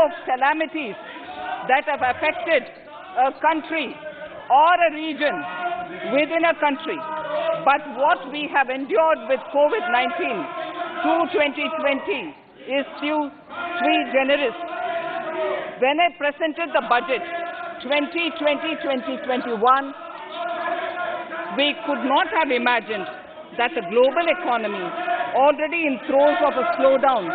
of calamities that have affected a country or a region within a country. But what we have endured with COVID-19 through 2020 is sui generis. When I presented the budget 2020-2021, we could not have imagined that the global economy, already in throes of a slowdown,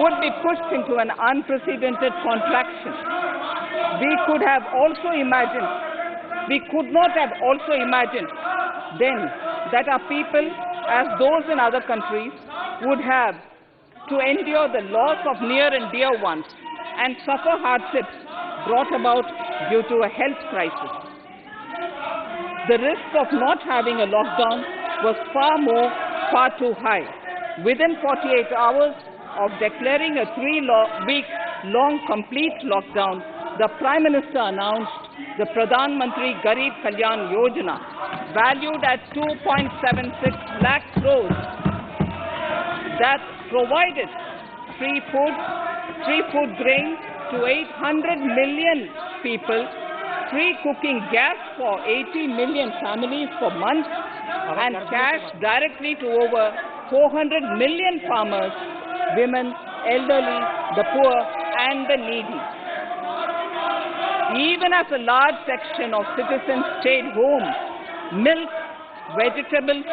would be pushed into an unprecedented contraction. We could not have also imagined then that our people, as those in other countries, would have to endure the loss of near and dear ones and suffer hardships brought about due to a health crisis. The risk of not having a lockdown was far too high. Within 48 hours of declaring a 3-week-long complete lockdown, the Prime Minister announced the Pradhan Mantri Garib Kalyan Yojana, valued at 2.76 lakh crores, that provided free food grain to 800 million people, free cooking gas for 80 million families for months, and cash directly to over 400 million farmers, women, elderly, the poor, and the needy. Even as a large section of citizens stayed home, milk, vegetables,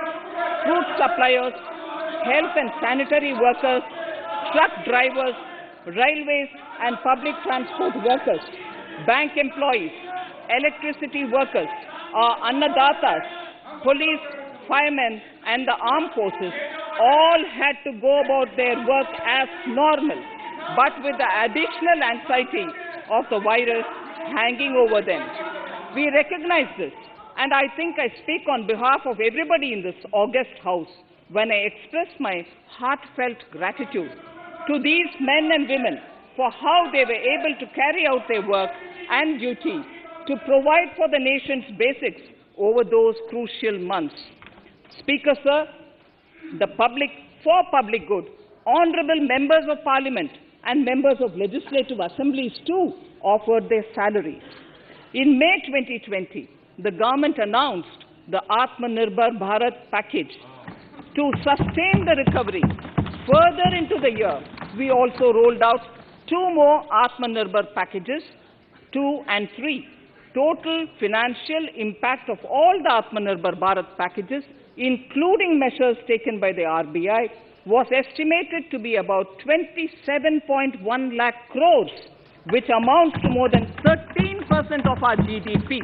fruit suppliers, health and sanitary workers, truck drivers, railways and public transport workers, bank employees, electricity workers, our annadatas, police, firemen and the armed forces all had to go about their work as normal, but with the additional anxiety of the virus hanging over them. We recognize this, and I think I speak on behalf of everybody in this august house when I express my heartfelt gratitude to these men and women for how they were able to carry out their work and duty to provide for the nation's basics over those crucial months. Speaker, sir, for public good, honourable members of Parliament and members of legislative assemblies too offered their salaries. In May 2020, the government announced the Atmanirbhar Bharat package. To sustain the recovery further into the year, we also rolled out 2 more Atmanirbhar packages, 2 and 3. Total financial impact of all the Atmanirbhar Bharat packages, including measures taken by the RBI, was estimated to be about 27.1 lakh crores, which amounts to more than 13% of our GDP.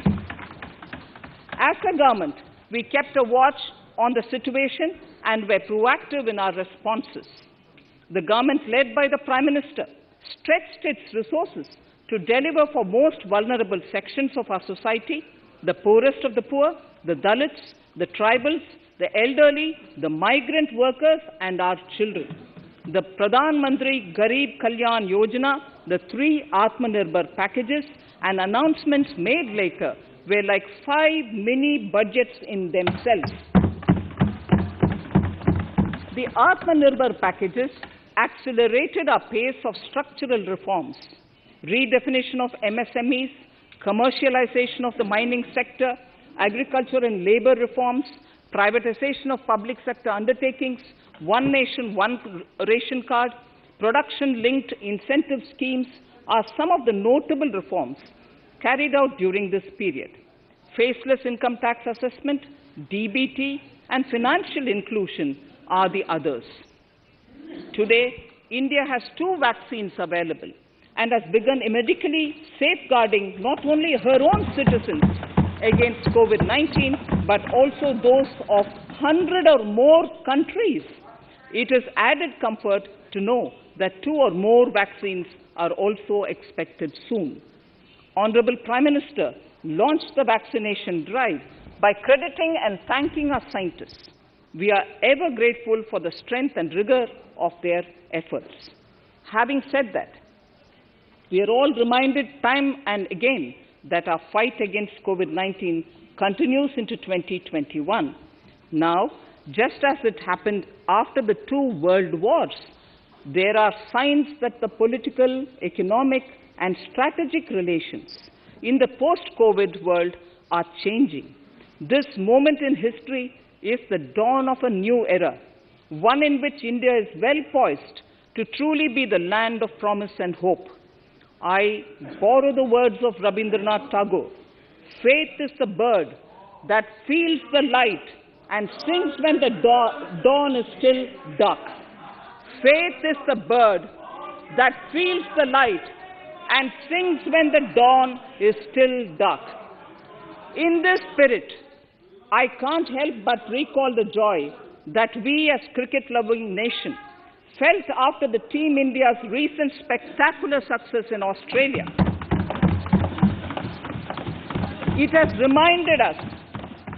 As a government, we kept a watch on the situation and were proactive in our responses. The government, led by the Prime Minister, stretched its resources to deliver for most vulnerable sections of our society, the poorest of the poor, the Dalits, the tribals, the elderly, the migrant workers and our children. The Pradhan Mantri Garib Kalyan Yojana, the 3 Atmanirbhar packages and announcements made later were like 5 mini budgets in themselves. The Atmanirbhar packages accelerated our pace of structural reforms, redefinition of MSMEs, commercialization of the mining sector, agriculture and labour reforms, privatization of public sector undertakings, One Nation, One Ration Card, production-linked incentive schemes are some of the notable reforms carried out during this period. Faceless income tax assessment, DBT, and financial inclusion are the others. Today, India has 2 vaccines available and has begun medically safeguarding not only her own citizens against COVID-19, but also those of 100 or more countries. It is added comfort to know that 2 or more vaccines are also expected soon. Honourable Prime Minister launched the vaccination drive by crediting and thanking our scientists. We are ever grateful for the strength and rigour of their efforts. Having said that, we are all reminded time and again that our fight against COVID-19 continues into 2021. Now, just as it happened after the 2 world wars, there are signs that the political, economic, and strategic relations in the post-COVID world are changing. This moment in history is the dawn of a new era, one in which India is well poised to truly be the land of promise and hope. I borrow the words of Rabindranath Tagore, "Faith is the bird that feels the light and sings when the dawn is still dark." Faith is the bird that feels the light and sings when the dawn is still dark. In this spirit, I can't help but recall the joy that we as cricket-loving nation felt after the Team India's recent spectacular success in Australia. It has reminded us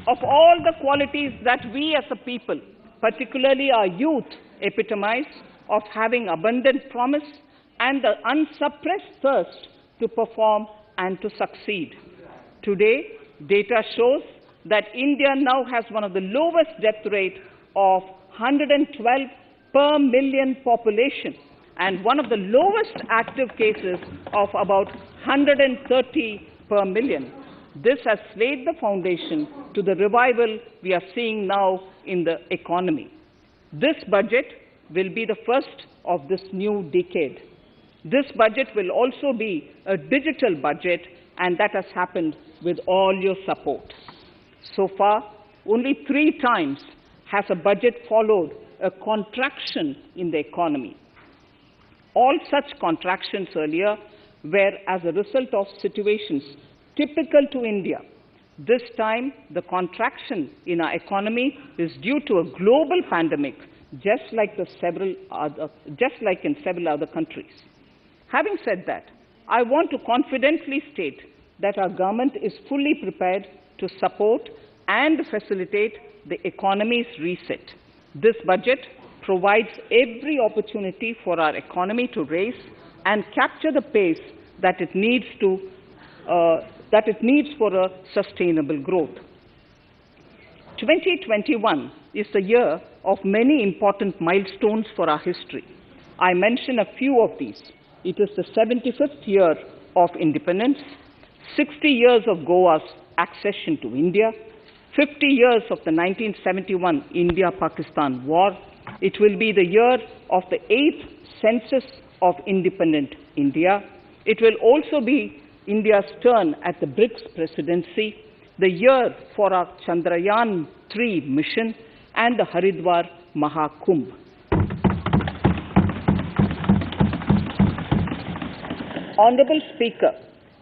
of all the qualities that we as a people, particularly our youth, epitomize of having abundant promise and the unsuppressed thirst to perform and to succeed. Today, data shows that India now has one of the lowest death rate of 112 per million population and one of the lowest active cases of about 130 per million. This has laid the foundation to the revival we are seeing now in the economy. This budget will be the first of this new decade. This budget will also be a digital budget, and that has happened with all your support. So far, only 3 times has a budget followed a contraction in the economy. All such contractions earlier were as a result of situations typical to India. This time, the contraction in our economy is due to a global pandemic, just like in several other countries. Having said that, I want to confidently state that our government is fully prepared to support and facilitate the economy's reset. This budget provides every opportunity for our economy to raise and capture the pace that it needs for a sustainable growth. 2021 is the year of many important milestones for our history. I mention a few of these. It is the 75th year of independence, 60 years of Goa's accession to India, 50 years of the 1971 India-Pakistan War. It will be the year of the 8th census of independent India. It will also be India's turn at the BRICS presidency, the year for our Chandrayaan-3 mission, and the Haridwar Mahakumbh. Honorable Speaker,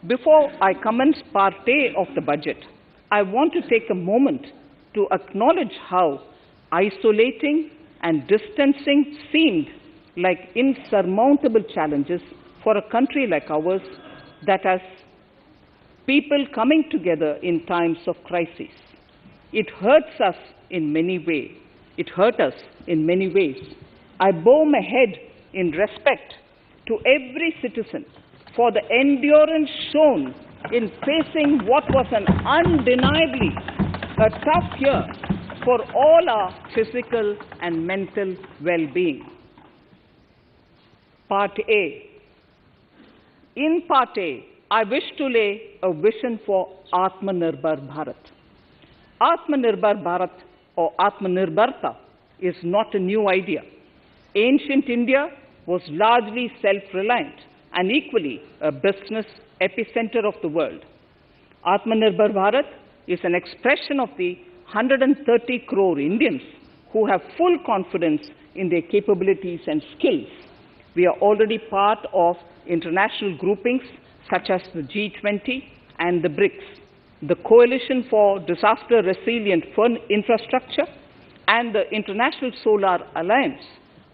before I commence Part A of the budget, I want to take a moment to acknowledge how isolating and distancing seemed like insurmountable challenges for a country like ours that has people coming together in times of crisis. It hurts us in many ways. It hurt us in many ways. I bow my head in respect to every citizen for the endurance shown in facing what was an undeniably a tough year for all our physical and mental well-being. Part A. In Part A, I wish to lay a vision for Atmanirbhar Bharat. Atmanirbhar Bharat or Atmanirbharta is not a new idea. Ancient India was largely self-reliant and equally a business epicenter of the world. Atmanirbhar Bharat is an expression of the 130 crore Indians who have full confidence in their capabilities and skills. We are already part of international groupings such as the G20 and the BRICS, the Coalition for Disaster Resilient Infrastructure, and the International Solar Alliance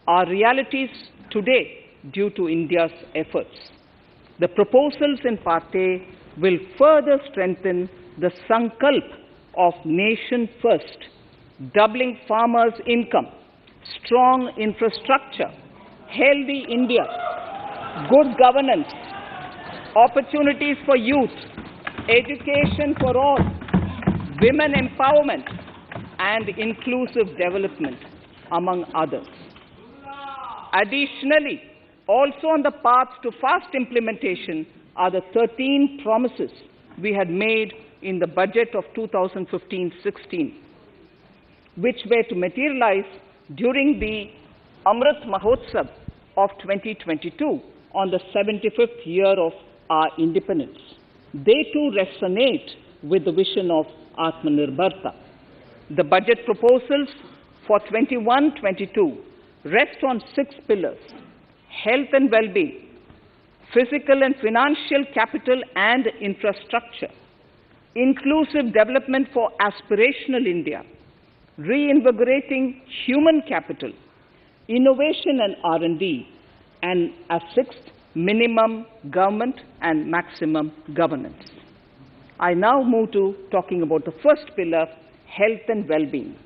are realities today due to India's efforts. The proposals in Part A will further strengthen the sankalp of nation first, doubling farmers' income, strong infrastructure, healthy India, good governance, opportunities for youth, education for all, women empowerment, and inclusive development, among others. Additionally, also on the path to fast implementation are the 13 promises we had made in the budget of 2015-16, which were to materialize during the Amrit Mahotsav of 2022 on the 75th year of our independence. They too resonate with the vision of Atmanirbharta. The budget proposals for 21-22 rest on 6 pillars: health and well-being, physical and financial capital and infrastructure, inclusive development for aspirational India, reinvigorating human capital, innovation and R&D, and as 6th, minimum government and maximum governance. I now move to talking about the first pillar, health and well-being.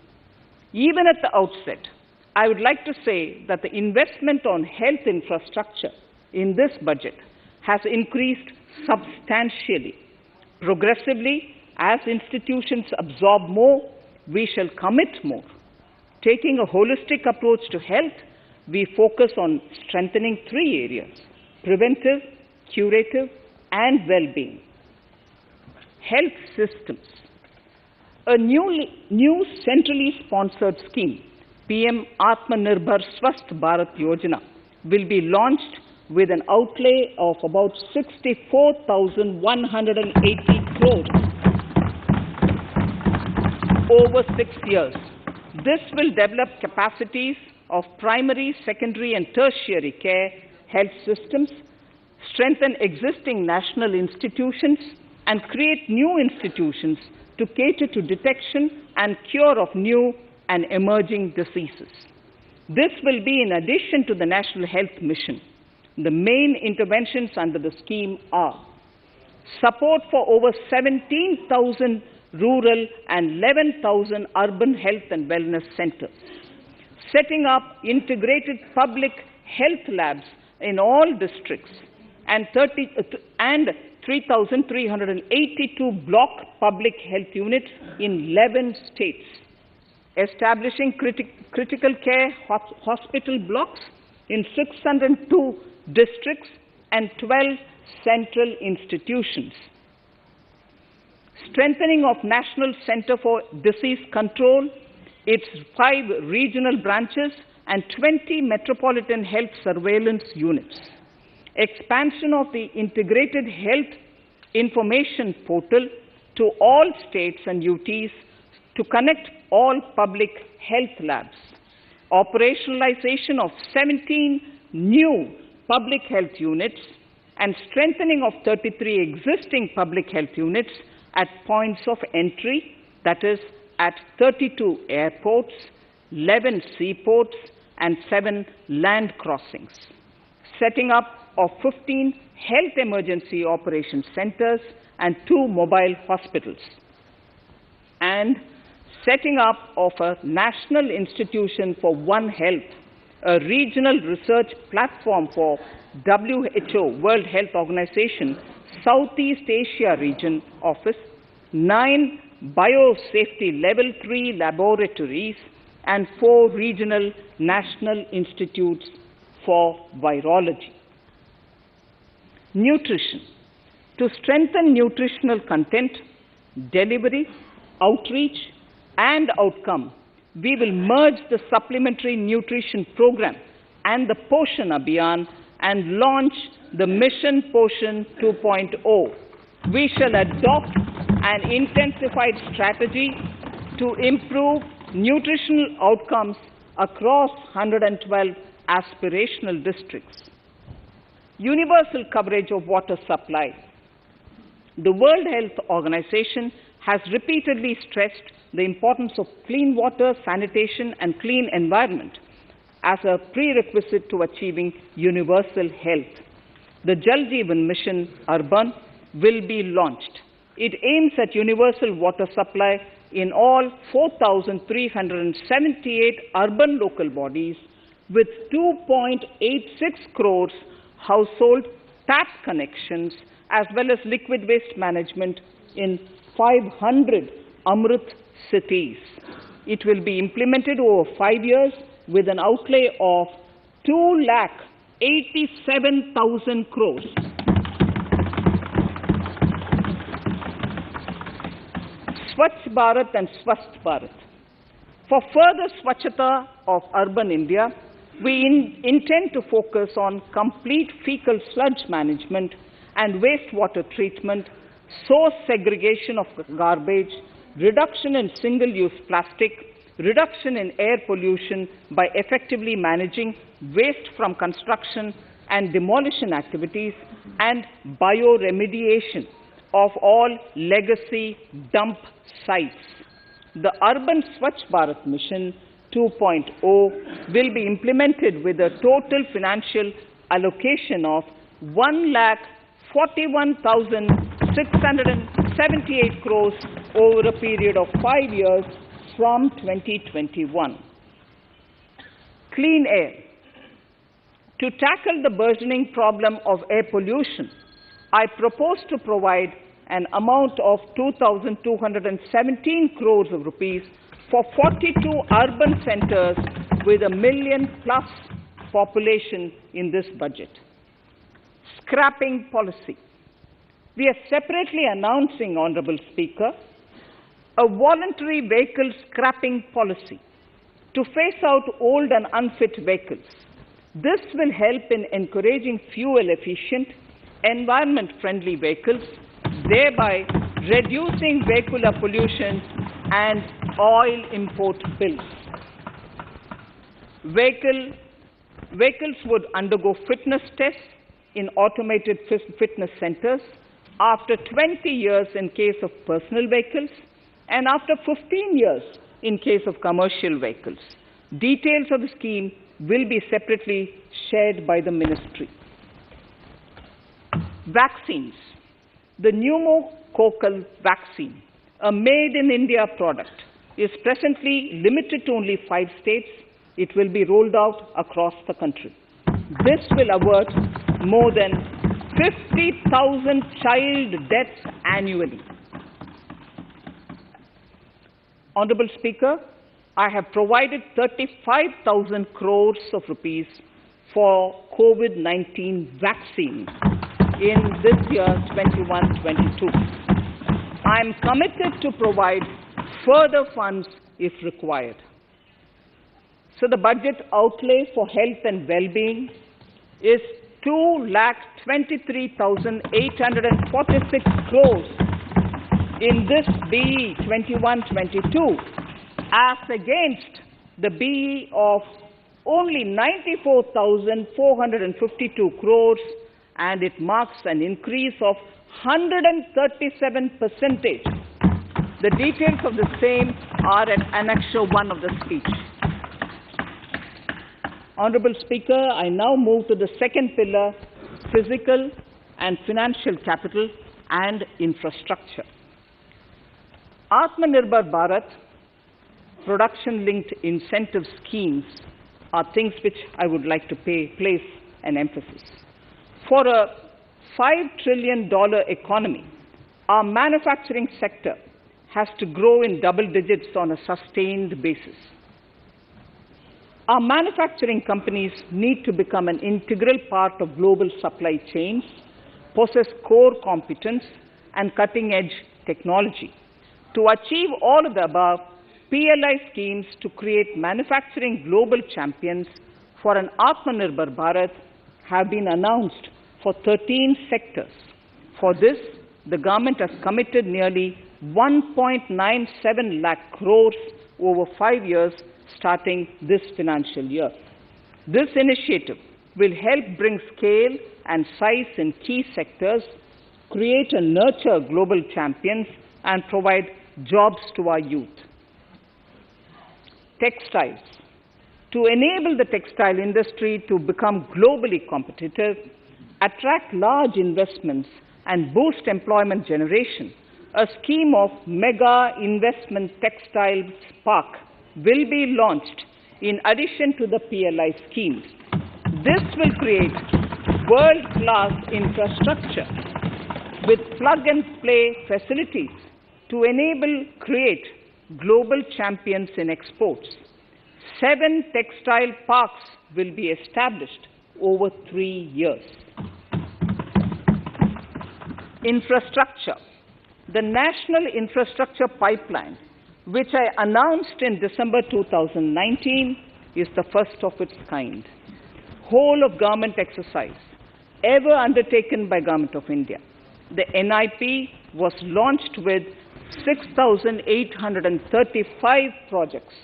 Even at the outset, I would like to say that the investment on health infrastructure in this budget has increased substantially. Progressively, as institutions absorb more, we shall commit more. Taking a holistic approach to health, we focus on strengthening 3 areas: preventive, curative, and well-being. Health systems. A new centrally sponsored scheme, PM Atmanirbhar Swasth Bharat Yojana, will be launched with an outlay of about 64,180 crores over 6 years. This will develop capacities of primary, secondary, and tertiary care health systems, strengthen existing national institutions, and create new institutions to cater to detection and cure of new and emerging diseases. This will be in addition to the National Health Mission. The main interventions under the scheme are support for over 17,000 rural and 11,000 urban health and wellness centers, setting up integrated public health labs in all districts, and 3,382 block public health units in 11 states, establishing critical care hospital blocks in 602 districts and 12 central institutions, strengthening of National Center for Disease Control, its 5 regional branches and 20 metropolitan health surveillance units, expansion of the integrated health information portal to all states and UTs to connect all public health labs, operationalization of 17 new public health units, and strengthening of 33 existing public health units at points of entry, that is, at 32 airports, 11 seaports, and 7 land crossings, setting up of 15 health emergency operation centers and 2 mobile hospitals, and setting up of a National Institution for One Health, a regional research platform for WHO, World Health Organization, Southeast Asia Region Office, 9 biosafety level 3 laboratories, and 4 regional national institutes for virology. Nutrition. To strengthen nutritional content, delivery, outreach, and outcome, we will merge the supplementary nutrition program and the Poshan Abhiyan and launch the Mission Poshan 2.0. We shall adopt an intensified strategy to improve nutritional outcomes across 112 aspirational districts. Universal coverage of water supply. The World Health Organization has repeatedly stressed the importance of clean water, sanitation, and clean environment as a prerequisite to achieving universal health. The Jal Jeevan Mission Urban will be launched. It aims at universal water supply in all 4,378 urban local bodies with 2.86 crores household tap connections, as well as liquid waste management in 500 Amrit cities. It will be implemented over 5 years with an outlay of 2,87,000 crores. Swachh Bharat and Swasth Bharat. For further Swachhata of urban India, we intend to focus on complete fecal sludge management and wastewater treatment, source segregation of garbage, reduction in single-use plastic, reduction in air pollution by effectively managing waste from construction and demolition activities, and bioremediation of all legacy dump sites. The Urban Swachh Bharat Mission 2.0 will be implemented with a total financial allocation of 1,41,678 crores over a period of 5 years from 2021. Clean air. To tackle the burgeoning problem of air pollution, I propose to provide an amount of 2,217 crores of rupees for 42 urban centers with a million-plus population in this budget. Scrapping policy. We are separately announcing, Honorable Speaker, a voluntary vehicle scrapping policy to phase out old and unfit vehicles. This will help in encouraging fuel-efficient, environment-friendly vehicles, thereby reducing vehicular pollution and oil import bills. Vehicles would undergo fitness tests in automated fitness centers after 20 years in case of personal vehicles and after 15 years in case of commercial vehicles. Details of the scheme will be separately shared by the ministry. Vaccines. The pneumococcal vaccine, a made-in-India product, is presently limited to only 5 states. It will be rolled out across the country. This will avert more than 50,000 child deaths annually. Honorable Speaker, I have provided 35,000 crores of rupees for COVID-19 vaccine in this year 21-22. I am committed to provide further funds if required. So the budget outlay for health and well-being is 2,23,846 crores in this BE 21-22 as against the BE of only 94,452 crores, and it marks an increase of 137%. The details of the same are at Annexure 1 of the speech. Honorable Speaker, I now move to the second pillar, physical and financial capital and infrastructure. Atmanirbhar Bharat, production-linked incentive schemes are things which I would like to place an emphasis. For a $5 trillion economy, our manufacturing sector has to grow in double digits on a sustained basis. Our manufacturing companies need to become an integral part of global supply chains, possess core competence and cutting-edge technology. To achieve all of the above, PLI schemes to create manufacturing global champions for an Atmanirbhar Bharat have been announced for 13 sectors. For this, the government has committed nearly 1.97 lakh crores over 5 years starting this financial year. This initiative will help bring scale and size in key sectors, create and nurture global champions, and provide jobs to our youth. Textiles. To enable the textile industry to become globally competitive, attract large investments, and boost employment generation, a scheme of Mega Investment Textiles Park will be launched in addition to the PLI schemes. This will create world-class infrastructure with plug-and-play facilities to create global champions in exports. 7 textile parks will be established over 3 years. Infrastructure. The National Infrastructure Pipeline, which I announced in December 2019, is the first of its kind. Whole of government exercise ever undertaken by Government of India. The NIP was launched with 6,835 projects.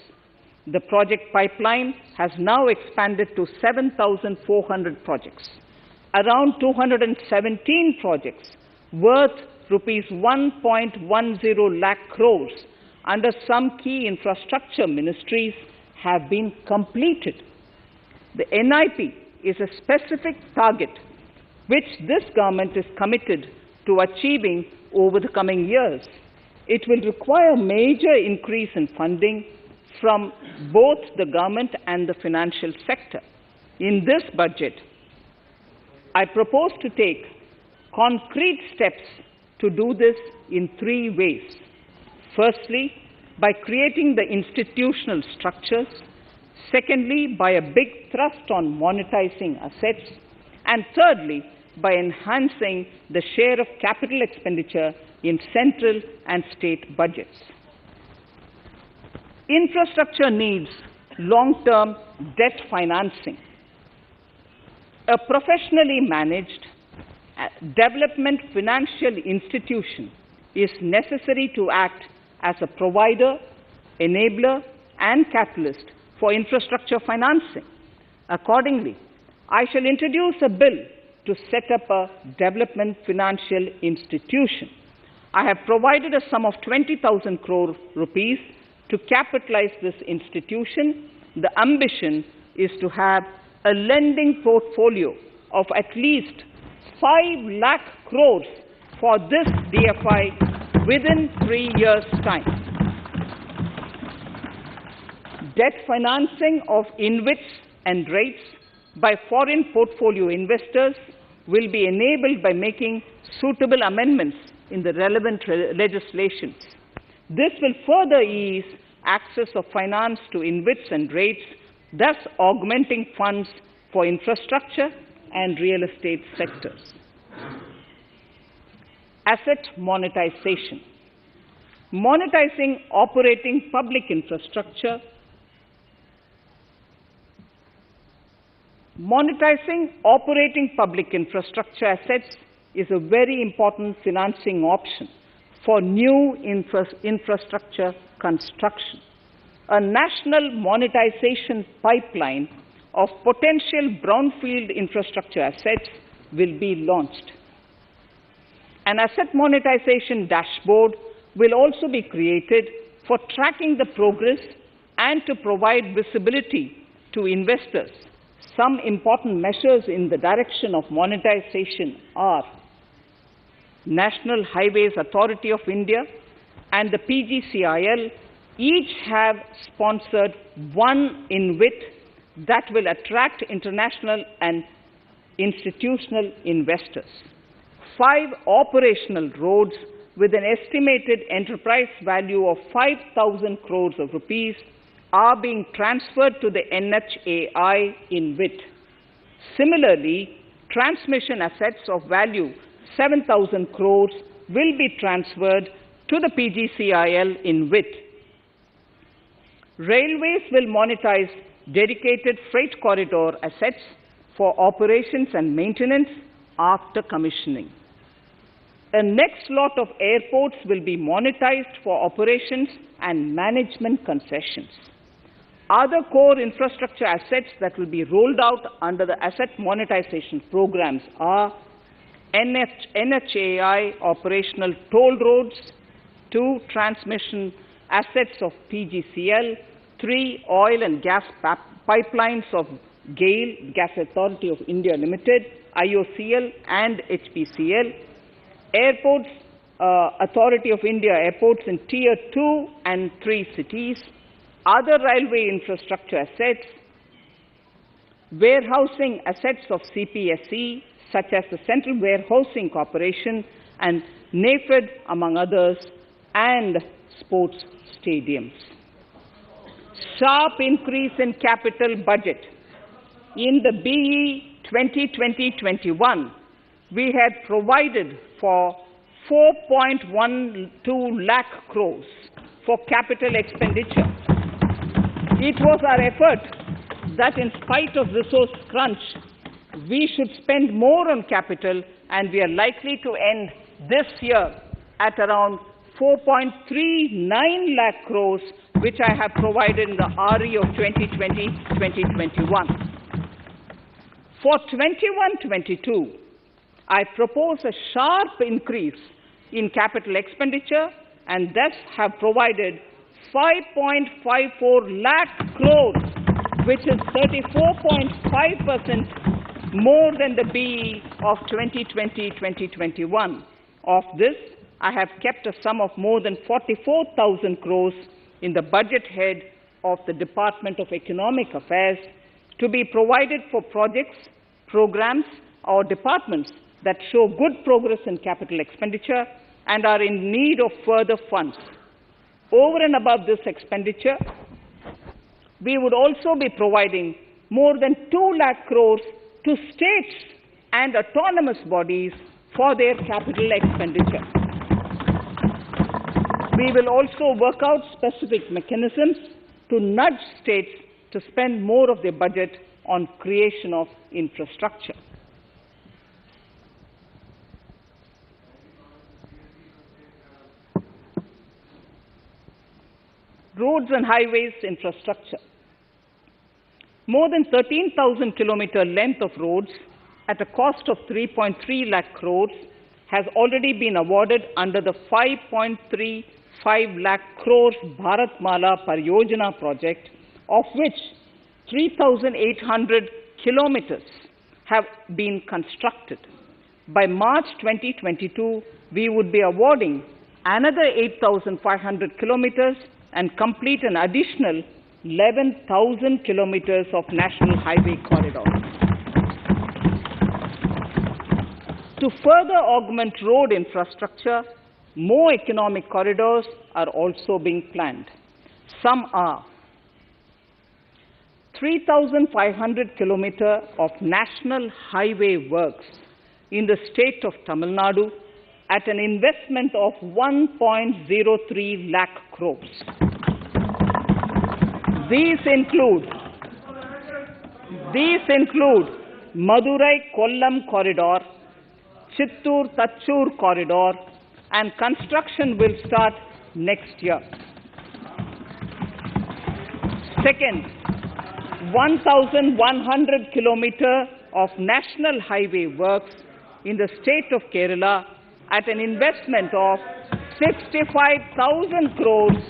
The project pipeline has now expanded to 7,400 projects. Around 217 projects worth rupees 1.10 lakh crores under some key infrastructure ministries have been completed. The NIP is a specific target which this government is committed to achieving over the coming years. It will require a major increase in funding from both the government and the financial sector. In this budget, I propose to take concrete steps to do this in 3 ways. Firstly, by creating the institutional structures. Secondly, by a big thrust on monetizing assets. And thirdly, by enhancing the share of capital expenditure in central and state budgets. Infrastructure needs long-term debt financing. A professionally managed development financial institution is necessary to act as a provider, enabler, and catalyst for infrastructure financing. Accordingly, I shall introduce a bill to set up a development financial institution. I have provided a sum of 20,000 crore rupees to capitalize this institution. The ambition is to have a lending portfolio of at least 5 lakh crores for this DFI within 3 years' time. Debt financing of InvITs and REITs by foreign portfolio investors will be enabled by making suitable amendments in the relevant legislations. This will further ease access of finance to InvITs and REITs, thus augmenting funds for infrastructure and real estate sectors. Asset monetization. Monetizing operating public infrastructure. Monetizing operating public infrastructure assets is a very important financing option for new infrastructure construction. A national monetization pipeline of potential brownfield infrastructure assets will be launched. An asset monetization dashboard will also be created for tracking the progress and to provide visibility to investors. Some important measures in the direction of monetization are National Highways Authority of India and the PGCIL each have sponsored one InvIT that will attract international and institutional investors. 5 operational roads with an estimated enterprise value of 5,000 crores of rupees are being transferred to the NHAI InvIT. Similarly, transmission assets of value 7,000 crores will be transferred to the PGCIL InvIT. Railways will monetize dedicated freight corridor assets for operations and maintenance after commissioning. A next lot of airports will be monetized for operations and management concessions. Other core infrastructure assets that will be rolled out under the asset monetization programs are NHAI operational toll roads, 2 transmission assets of PGCL, 3 oil and gas pipelines of GAIL, Gas Authority of India Limited, IOCL and HPCL, Airports Authority of India airports in Tier 2 and 3 cities, other railway infrastructure assets, warehousing assets of CPSE, such as the Central Warehousing Corporation and NAFED, among others, and sports stadiums. Sharp increase in capital budget in the BE 2020-21, we had provided for 4.12 lakh crores for capital expenditure. It was our effort that in spite of resource crunch, we should spend more on capital, and we are likely to end this year at around 4.39 lakh crores, which I have provided in the RE of 2020-2021. For 21-22, I propose a sharp increase in capital expenditure and thus have provided 5.54 lakh crores, which is 34.5% more than the BE of 2020-2021. Of this, I have kept a sum of more than 44,000 crores in the budget head of the Department of Economic Affairs to be provided for projects, programs, or departments that show good progress in capital expenditure and are in need of further funds. Over and above this expenditure, we would also be providing more than 2 lakh crores to states and autonomous bodies for their capital expenditure. We will also work out specific mechanisms to nudge states to spend more of their budget on creation of infrastructure. Roads and highways infrastructure. More than 13,000 kilometer length of roads at a cost of 3.3 lakh crores has already been awarded under the 5.35 lakh crores Bharatmala Pariyojana project, of which 3,800 kilometers have been constructed. By March 2022, we would be awarding another 8,500 kilometers and complete an additional 11,000 kilometers of national highway corridors. To further augment road infrastructure, more economic corridors are also being planned. Some are 3,500 kilometers of national highway works in the state of Tamil Nadu at an investment of 1.03 lakh crores. These include Madurai-Kollam corridor, Chittoor-Tachur corridor, and construction will start next year. Second, 1,100 kilometers of national highway works in the state of Kerala at an investment of 65,000 crores,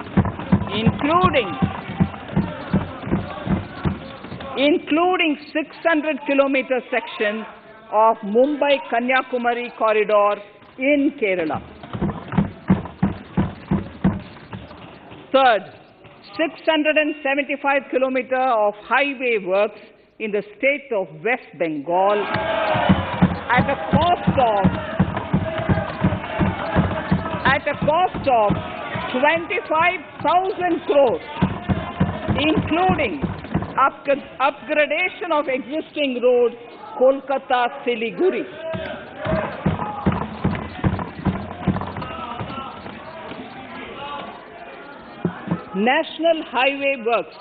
including 600 kilometer section of Mumbai-Kanyakumari corridor in Kerala. Third, 675 kilometers of highway works in the state of West Bengal at a cost of 25,000 crores, including upgradation of existing road Kolkata-Siliguri. National highway works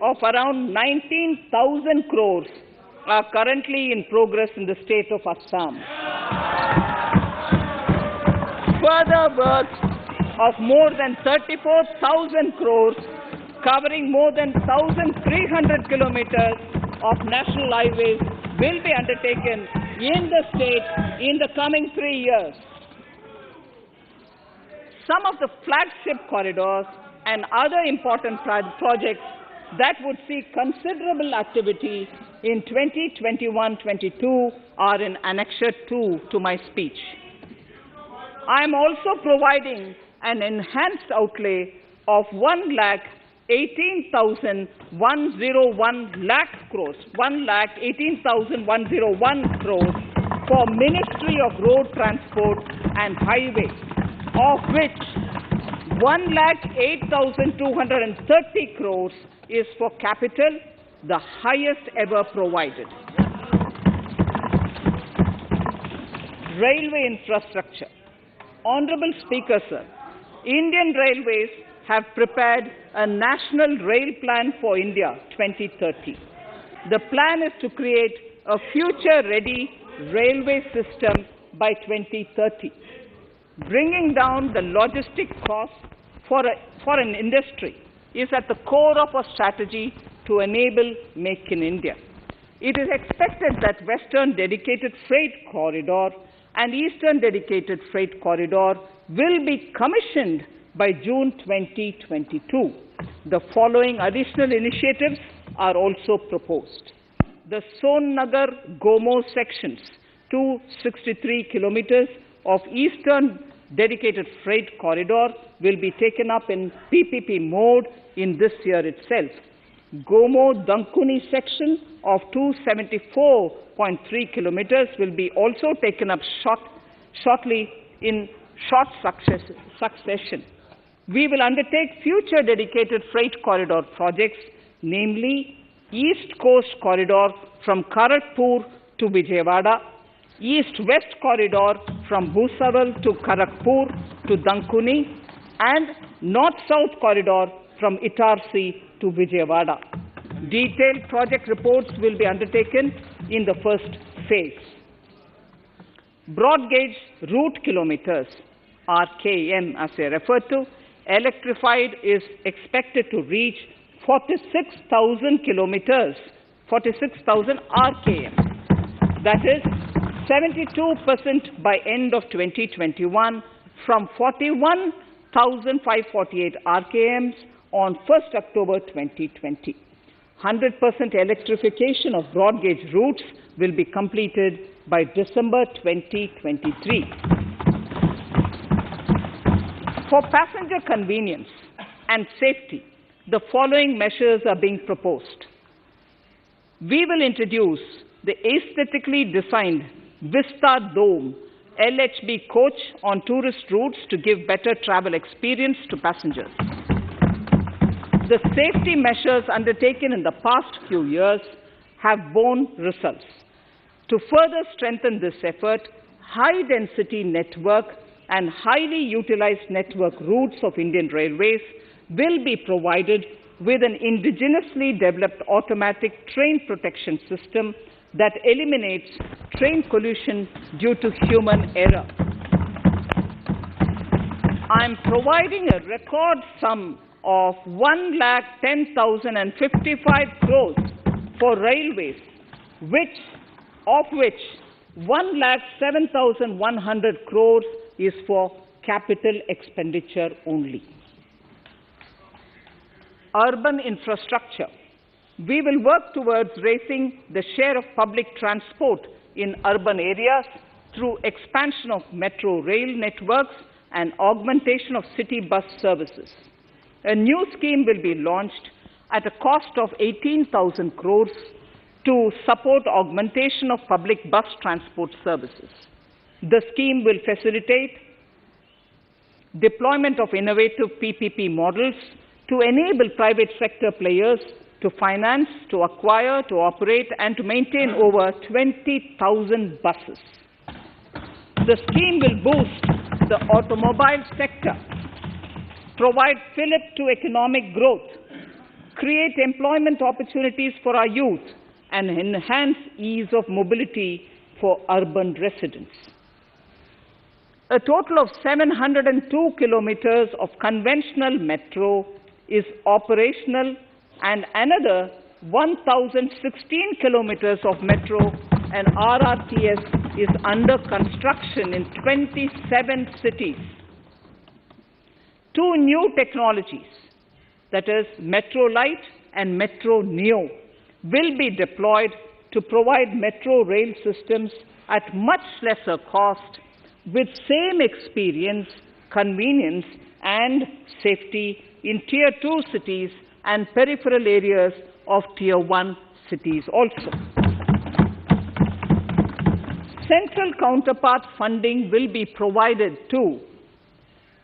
of around 19,000 crores are currently in progress in the state of Assam. Further works of more than 34,000 crores covering more than 1,300 kilometers of national highways will be undertaken in the state in the coming 3 years. Some of the flagship corridors and other important projects that would see considerable activity in 2021-22 are in Annexure 2 to my speech. I am also providing an enhanced outlay of 1,18,101 lakh crores, 1,18,101 crores for Ministry of Road Transport and Highways, of which 1,08,230 crores is for capital the highest ever provided. Railway infrastructure. Honorable Speaker, sir, Indian Railways have prepared a National Rail Plan for India 2030. The plan is to create a future-ready railway system by 2030. Bringing down the logistic costs for an industry is at the core of our strategy to enable Make in India. It is expected that Western Dedicated Freight Corridor and Eastern Dedicated Freight Corridor will be commissioned by June 2022. The following additional initiatives are also proposed. The Sonnagar-Gomo sections, 263 kilometers of Eastern Dedicated Freight Corridor, will be taken up in PPP mode in this year itself. Gomo-Dankuni section of 274.3 kilometers will be also taken up shortly in short succession. We will undertake future dedicated freight corridor projects, namely East Coast Corridor from Kharagpur to Vijayawada, East-West Corridor from Bhusaval to Kharagpur to Dankuni, and North-South Corridor from Itarsi to Vijayawada. Detailed project reports will be undertaken in the first phase. Broad gauge route kilometers, RKM as I referred to, electrified is expected to reach 46,000 kilometers, 46,000 RKM. That is 72% by end of 2021 from 41,548 RKMs on 1st October 2020. 100% electrification of broad gauge routes will be completed by December 2023. For passenger convenience and safety, the following measures are being proposed. We will introduce the aesthetically designed Vista Dome LHB coach on tourist routes to give better travel experience to passengers. The safety measures undertaken in the past few years have borne results. To further strengthen this effort, high-density network and highly utilized network routes of Indian Railways will be provided with an indigenously developed automatic train protection system that eliminates train collision due to human error. I am providing a record sum of 1,10,055 crores for railways, of which 1,07,100 crores is for capital expenditure only. Urban infrastructure. We will work towards raising the share of public transport in urban areas through expansion of metro rail networks and augmentation of city bus services. A new scheme will be launched at a cost of 18,000 crores to support augmentation of public bus transport services. The scheme will facilitate deployment of innovative PPP models to enable private sector players to finance, to acquire, to operate, and to maintain over 20,000 buses. The scheme will boost the automobile sector, provide fillip to economic growth, create employment opportunities for our youth, and enhance ease of mobility for urban residents. A total of 702 kilometers of conventional metro is operational, and another 1,016 kilometers of metro and RRTS is under construction in 27 cities. Two new technologies, that is Metro Light and Metro Neo, will be deployed to provide metro rail systems at much lesser cost with same experience, convenience and safety in Tier 2 cities and peripheral areas of Tier 1 cities also. Central counterpart funding will be provided to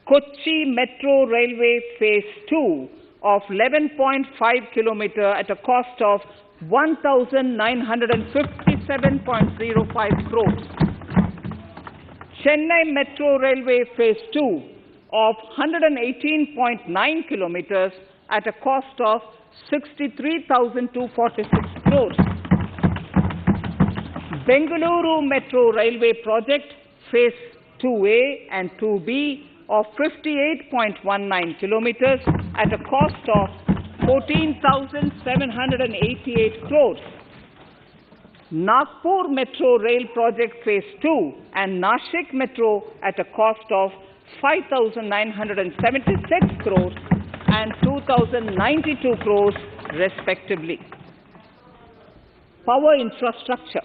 Kochi Metro Railway Phase 2 of 11.5 kilometers at a cost of 1,957.05 crores. Chennai Metro Railway Phase 2 of 118.9 kilometers at a cost of 63,246 crores. Bengaluru Metro Railway Project Phase 2A and 2B of 58.19 kilometers at a cost of 14,788 crores. Nagpur Metro Rail Project Phase 2 and Nashik Metro at a cost of 5,976 crores and 2,092 crores respectively. Power infrastructure.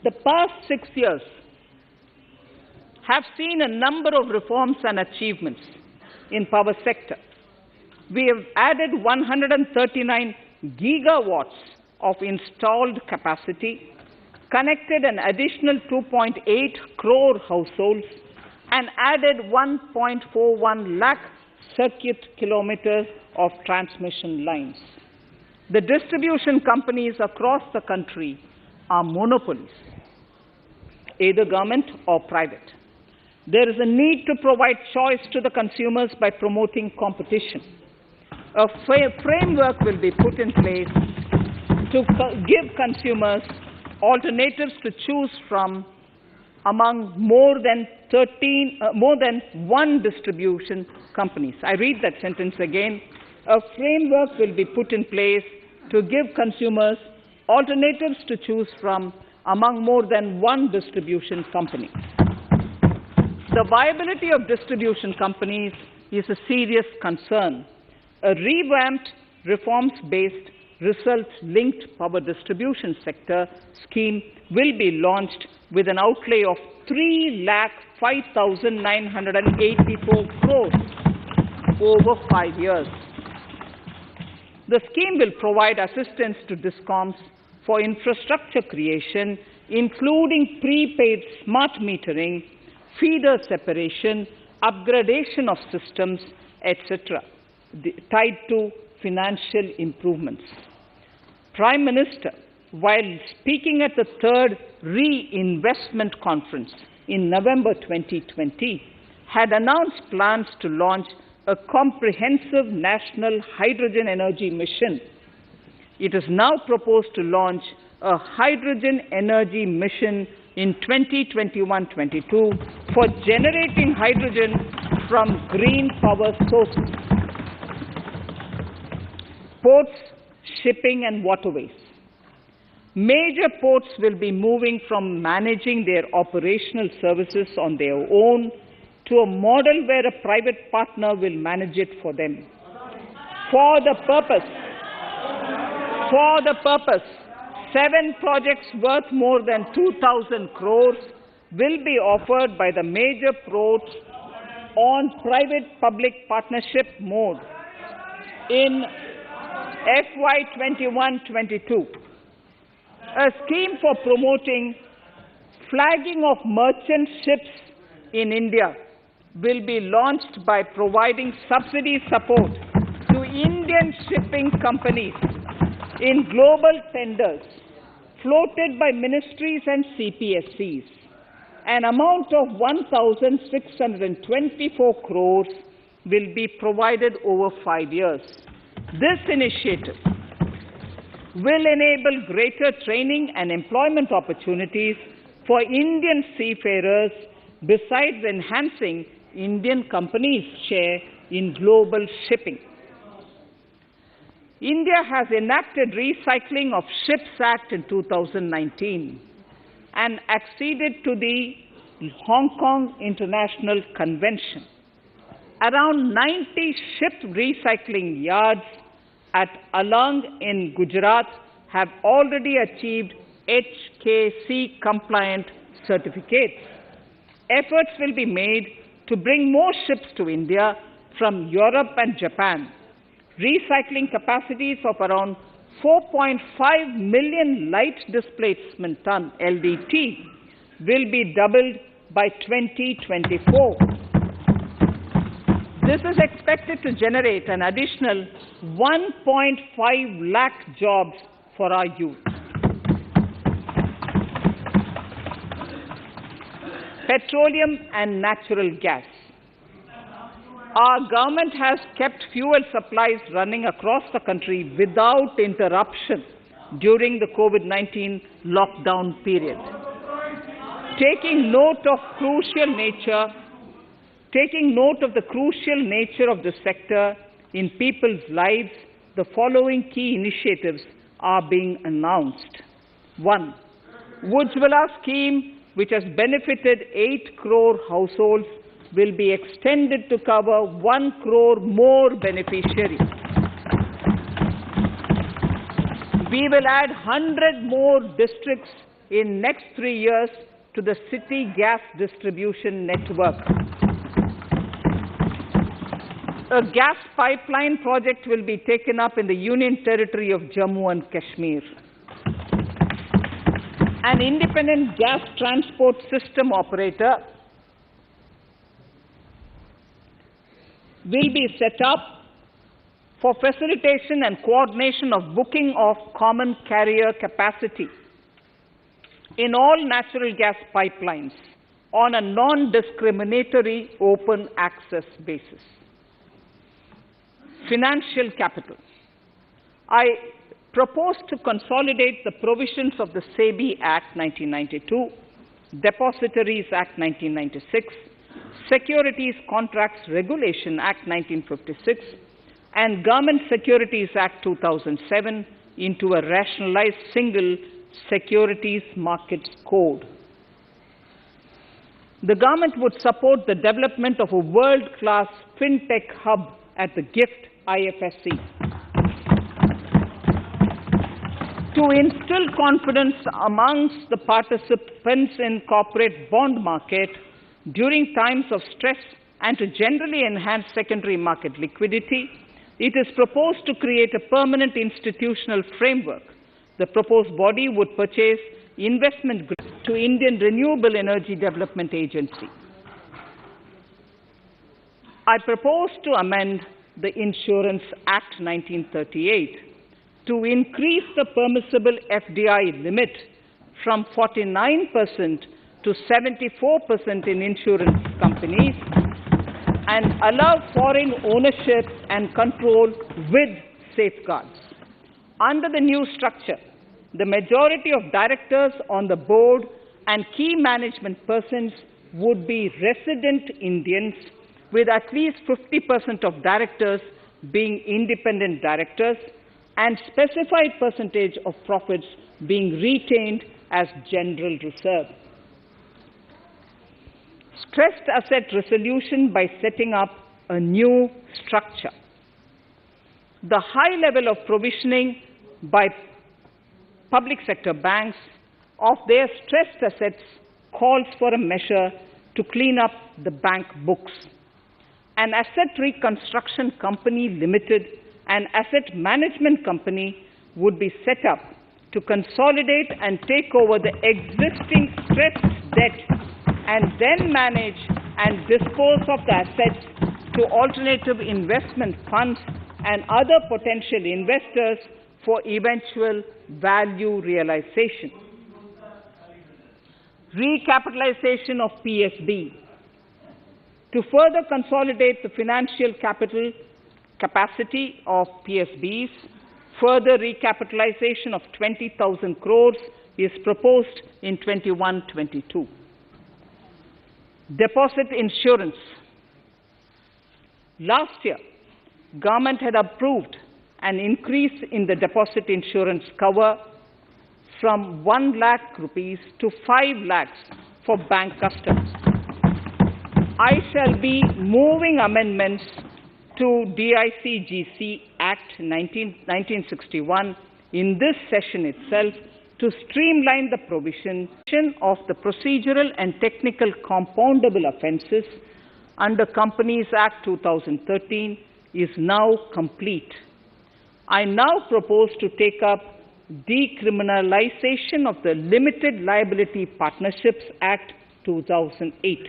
The past 6 years have seen a number of reforms and achievements in power sector. We have added 139 gigawatts of installed capacity, connected an additional 2.8 crore households, and added 1.41 lakh circuit kilometers of transmission lines. The distribution companies across the country are monopolies, either government or private. There is a need to provide choice to the consumers by promoting competition. A framework will be put in place to give consumers alternatives to choose from among more than one distribution companies. I read that sentence again. A framework will be put in place to give consumers alternatives to choose from among more than one distribution company. The viability of distribution companies is a serious concern. A revamped, reforms-based, results-linked power distribution sector scheme will be launched with an outlay of 3,05,984 crores over 5 years. The scheme will provide assistance to DISCOMs for infrastructure creation, including prepaid smart metering, feeder separation, upgradation of systems, etc., tied to financial improvements. Prime Minister, while speaking at the third Reinvestment Conference in November 2020, had announced plans to launch a comprehensive national hydrogen energy mission. It is now proposed to launch a hydrogen energy mission in 2021-22 for generating hydrogen from green power sources. Ports, shipping and waterways. Major ports will be moving from managing their operational services on their own to a model where a private partner will manage it for them. For the purpose, 7 projects worth more than 2,000 crores will be offered by the major ports on private-public partnership mode in FY 21-22. A scheme for promoting flagging of merchant ships in India will be launched by providing subsidy support to Indian shipping companies in global tenders floated by ministries and CPSCs. An amount of 1,624 crores will be provided over 5 years. This initiative will enable greater training and employment opportunities for Indian seafarers, besides enhancing Indian companies' share in global shipping. India has enacted Recycling of Ships Act in 2019 and acceded to the Hong Kong International Convention. Around 90 ship recycling yards at Alang in Gujarat have already achieved HKC-compliant certificates. Efforts will be made to bring more ships to India from Europe and Japan. Recycling capacities of around 4.5 million light displacement ton LDT will be doubled by 2024. This is expected to generate an additional 1.5 lakh jobs for our youth. Petroleum and natural gas. Our government has kept fuel supplies running across the country without interruption during the COVID-19 lockdown period. Taking note of the crucial nature of the sector in people's lives, the following key initiatives are being announced. 1. Ujjwala scheme, which has benefited 8 crore households, will be extended to cover 1 crore more beneficiaries. We will add 100 more districts in next 3 years to the city gas distribution network. A gas pipeline project will be taken up in the Union Territory of Jammu and Kashmir. An independent gas transport system operator will be set up for facilitation and coordination of booking of common carrier capacity in all natural gas pipelines on a non-discriminatory open access basis. Financial capital. I propose to consolidate the provisions of the SEBI Act 1992, Depositories Act 1996, Securities Contracts Regulation Act 1956, and Government Securities Act 2007 into a rationalized single securities markets code. The government would support the development of a world-class fintech hub at the GIFT IFSC. To instill confidence amongst the participants in corporate bond market during times of stress and to generally enhance secondary market liquidity, it is proposed to create a permanent institutional framework. The proposed body would purchase investment grants to Indian Renewable Energy Development Agency. I propose to amend the Insurance Act 1938 to increase the permissible FDI limit from 49% to 74% in insurance companies and allow foreign ownership and control with safeguards. Under the new structure, the majority of directors on the board and key management persons would be resident Indians, with at least 50% of directors being independent directors and specified percentage of profits being retained as general reserve. Stressed asset resolution by setting up a new structure. The high level of provisioning by public sector banks of their stressed assets calls for a measure to clean up the bank books. An asset reconstruction company limited and asset management company would be set up to consolidate and take over the existing stressed debt and then manage and dispose of the assets to alternative investment funds and other potential investors for eventual value realization. Recapitalization of PSB. To further consolidate the financial capital capacity of PSBs, further recapitalization of 20,000 crores is proposed in 21-22. Deposit insurance. Last year, government had approved an increase in the deposit insurance cover from 1 lakh rupees to 5 lakhs for bank customers. I shall be moving amendments to DICGC Act 1961 in this session itself to streamline the provision of the procedural and technical compoundable offences under Companies Act 2013 is now complete. I now propose to take up decriminalization of the Limited Liability Partnerships Act 2008.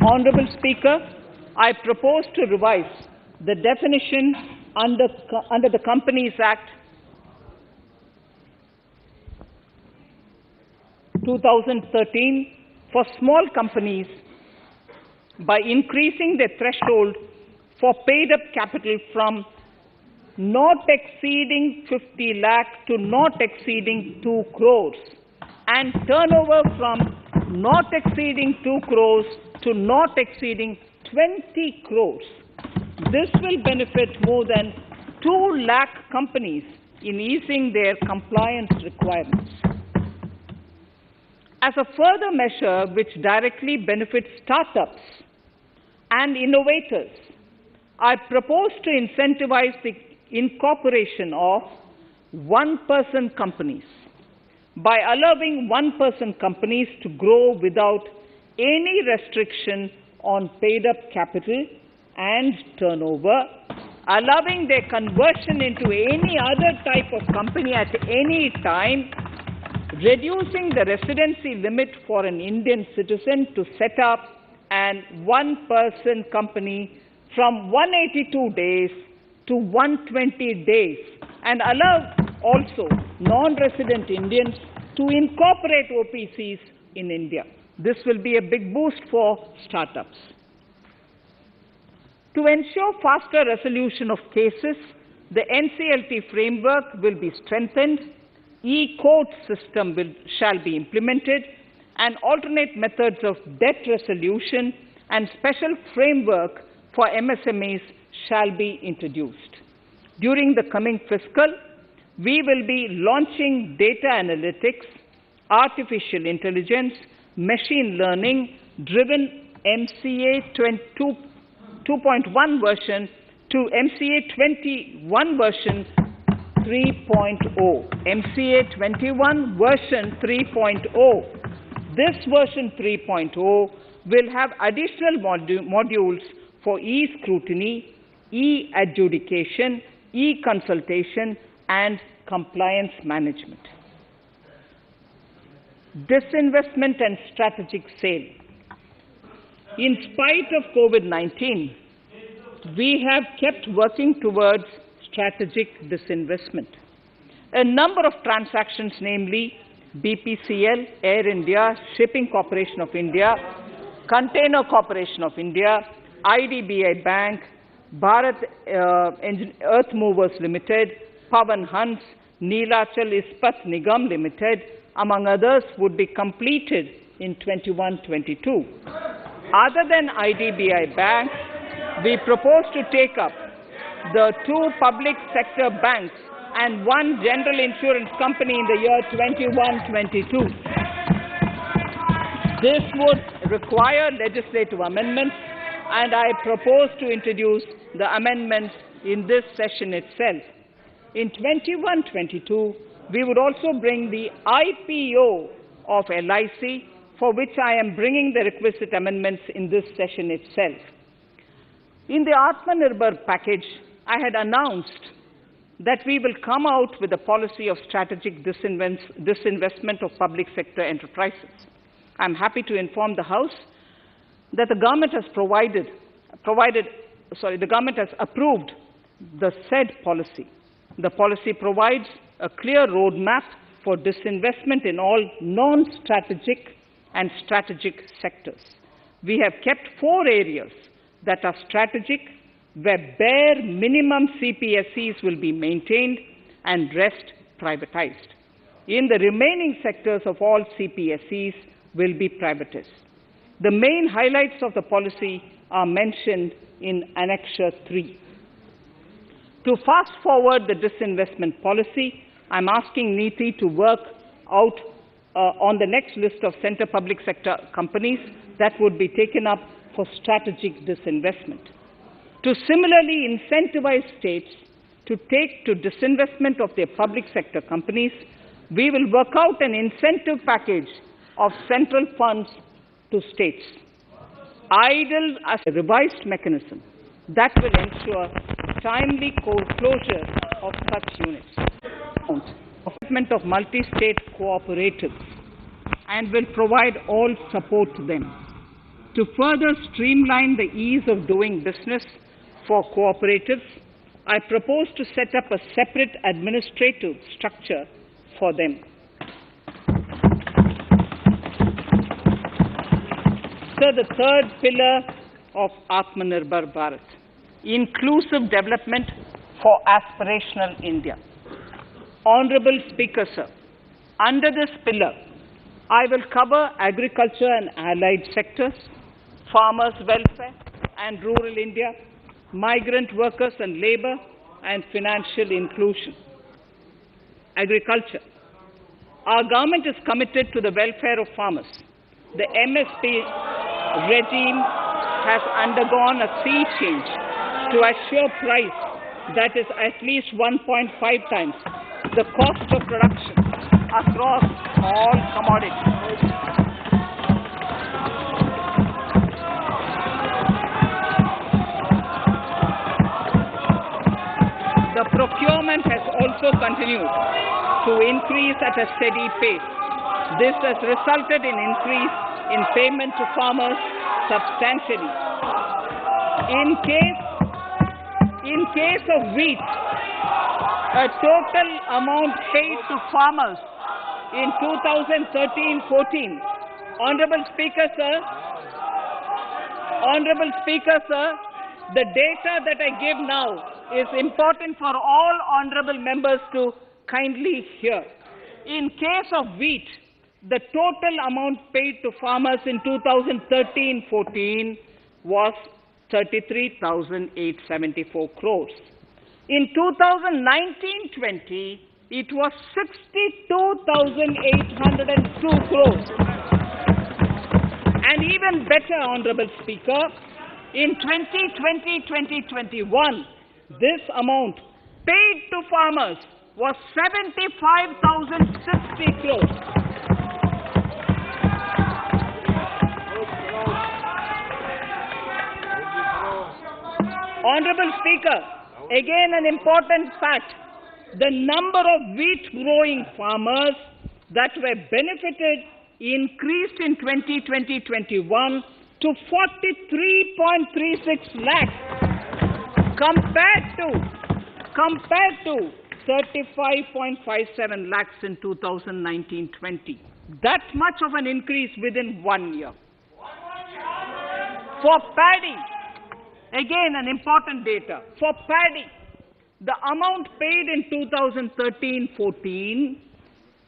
Honorable Speaker, I propose to revise the definition under the Companies Act 2013 for small companies by increasing the threshold for paid-up capital from not exceeding 50 lakh to not exceeding 2 crores and turnover from not exceeding 2 crores to not exceeding 20 crores. This will benefit more than 2 lakh companies in easing their compliance requirements. As a further measure which directly benefits startups and innovators, I propose to incentivize the incorporation of one-person companies by allowing one-person companies to grow without any restriction on paid-up capital and turnover, allowing their conversion into any other type of company at any time, reducing the residency limit for an Indian citizen to set up an one-person company from 182 days to 120 days, and allow also non-resident Indians to incorporate OPCs in India. This will be a big boost for startups. To ensure faster resolution of cases, the NCLT framework will be strengthened, e-court system shall be implemented, and alternate methods of debt resolution and special framework for MSMEs shall be introduced. During the coming fiscal, we will be launching data analytics, artificial intelligence, machine learning driven MCA 2.1 version to MCA 21 version 3.0. MCA 21 version 3.0. This version 3.0 will have additional modules for e-scrutiny, e-adjudication, e-consultation, and compliance management. Disinvestment and strategic sale. In spite of COVID-19, we have kept working towards strategic disinvestment. A number of transactions, namely BPCL, Air India, Shipping Corporation of India, Container Corporation of India, IDBI Bank, Bharat Earth Movers Limited, Pavan Hans, Neelachal Ispat Nigam Limited, among others, would be completed in 21-22. Other than IDBI Bank, we propose to take up the 2 public sector banks and 1 general insurance company in the year 21-22. This would require legislative amendments, and I propose to introduce the amendments in this session itself. In 21-22, we would also bring the IPO of LIC, for which I am bringing the requisite amendments in this session itself. In the Atmanirbhar package, I had announced that we will come out with a policy of strategic disinvestment of public sector enterprises. I am happy to inform the House that the government has the government has approved the said policy. The policy provides a clear roadmap for disinvestment in all non-strategic and strategic sectors. We have kept 4 areas that are strategic, where bare minimum CPSEs will be maintained and rest privatized. In the remaining sectors of all CPSEs will be privatized. The main highlights of the policy are mentioned in Annexure 3. To fast forward the disinvestment policy, I am asking NITI to work out on the next list of centre public sector companies that would be taken up for strategic disinvestment. To similarly incentivize states to take to disinvestment of their public sector companies, we will work out an incentive package of central funds to states, ideal as a revised mechanism that will ensure timely closure of such units. Development of multi-state cooperatives and will provide all support to them. To further streamline the ease of doing business for cooperatives, I propose to set up a separate administrative structure for them. So the third pillar of Atmanirbhar Bharat, inclusive development for aspirational India. Honorable Speaker, sir, under this pillar, I will cover agriculture and allied sectors, farmers' welfare and rural India, migrant workers and labour, and financial inclusion. Agriculture. Our government is committed to the welfare of farmers. The MSP regime has undergone a sea change to assure price that is at least 1.5 times the cost of production across all commodities. The procurement has also continued to increase at a steady pace. This has resulted in increase in payment to farmers substantially. In case of wheat, a total amount paid to farmers in 2013-14. Honorable Speaker, sir, the data that I give now is important for all honorable members to kindly hear. In case of wheat, the total amount paid to farmers in 2013-14 was 33,874 crores. In 2019-20, it was 62,802 crores. And even better, Honorable Speaker, in 2020-2021, this amount paid to farmers was 75,060 crores. Honorable Speaker, again an important fact, the number of wheat growing farmers that were benefited increased in 2020-21 to 43.36 lakhs compared to 35.57 lakhs in 2019-20. That much of an increase within 1 year. For paddy, again an important data. For paddy, the amount paid in 2013-14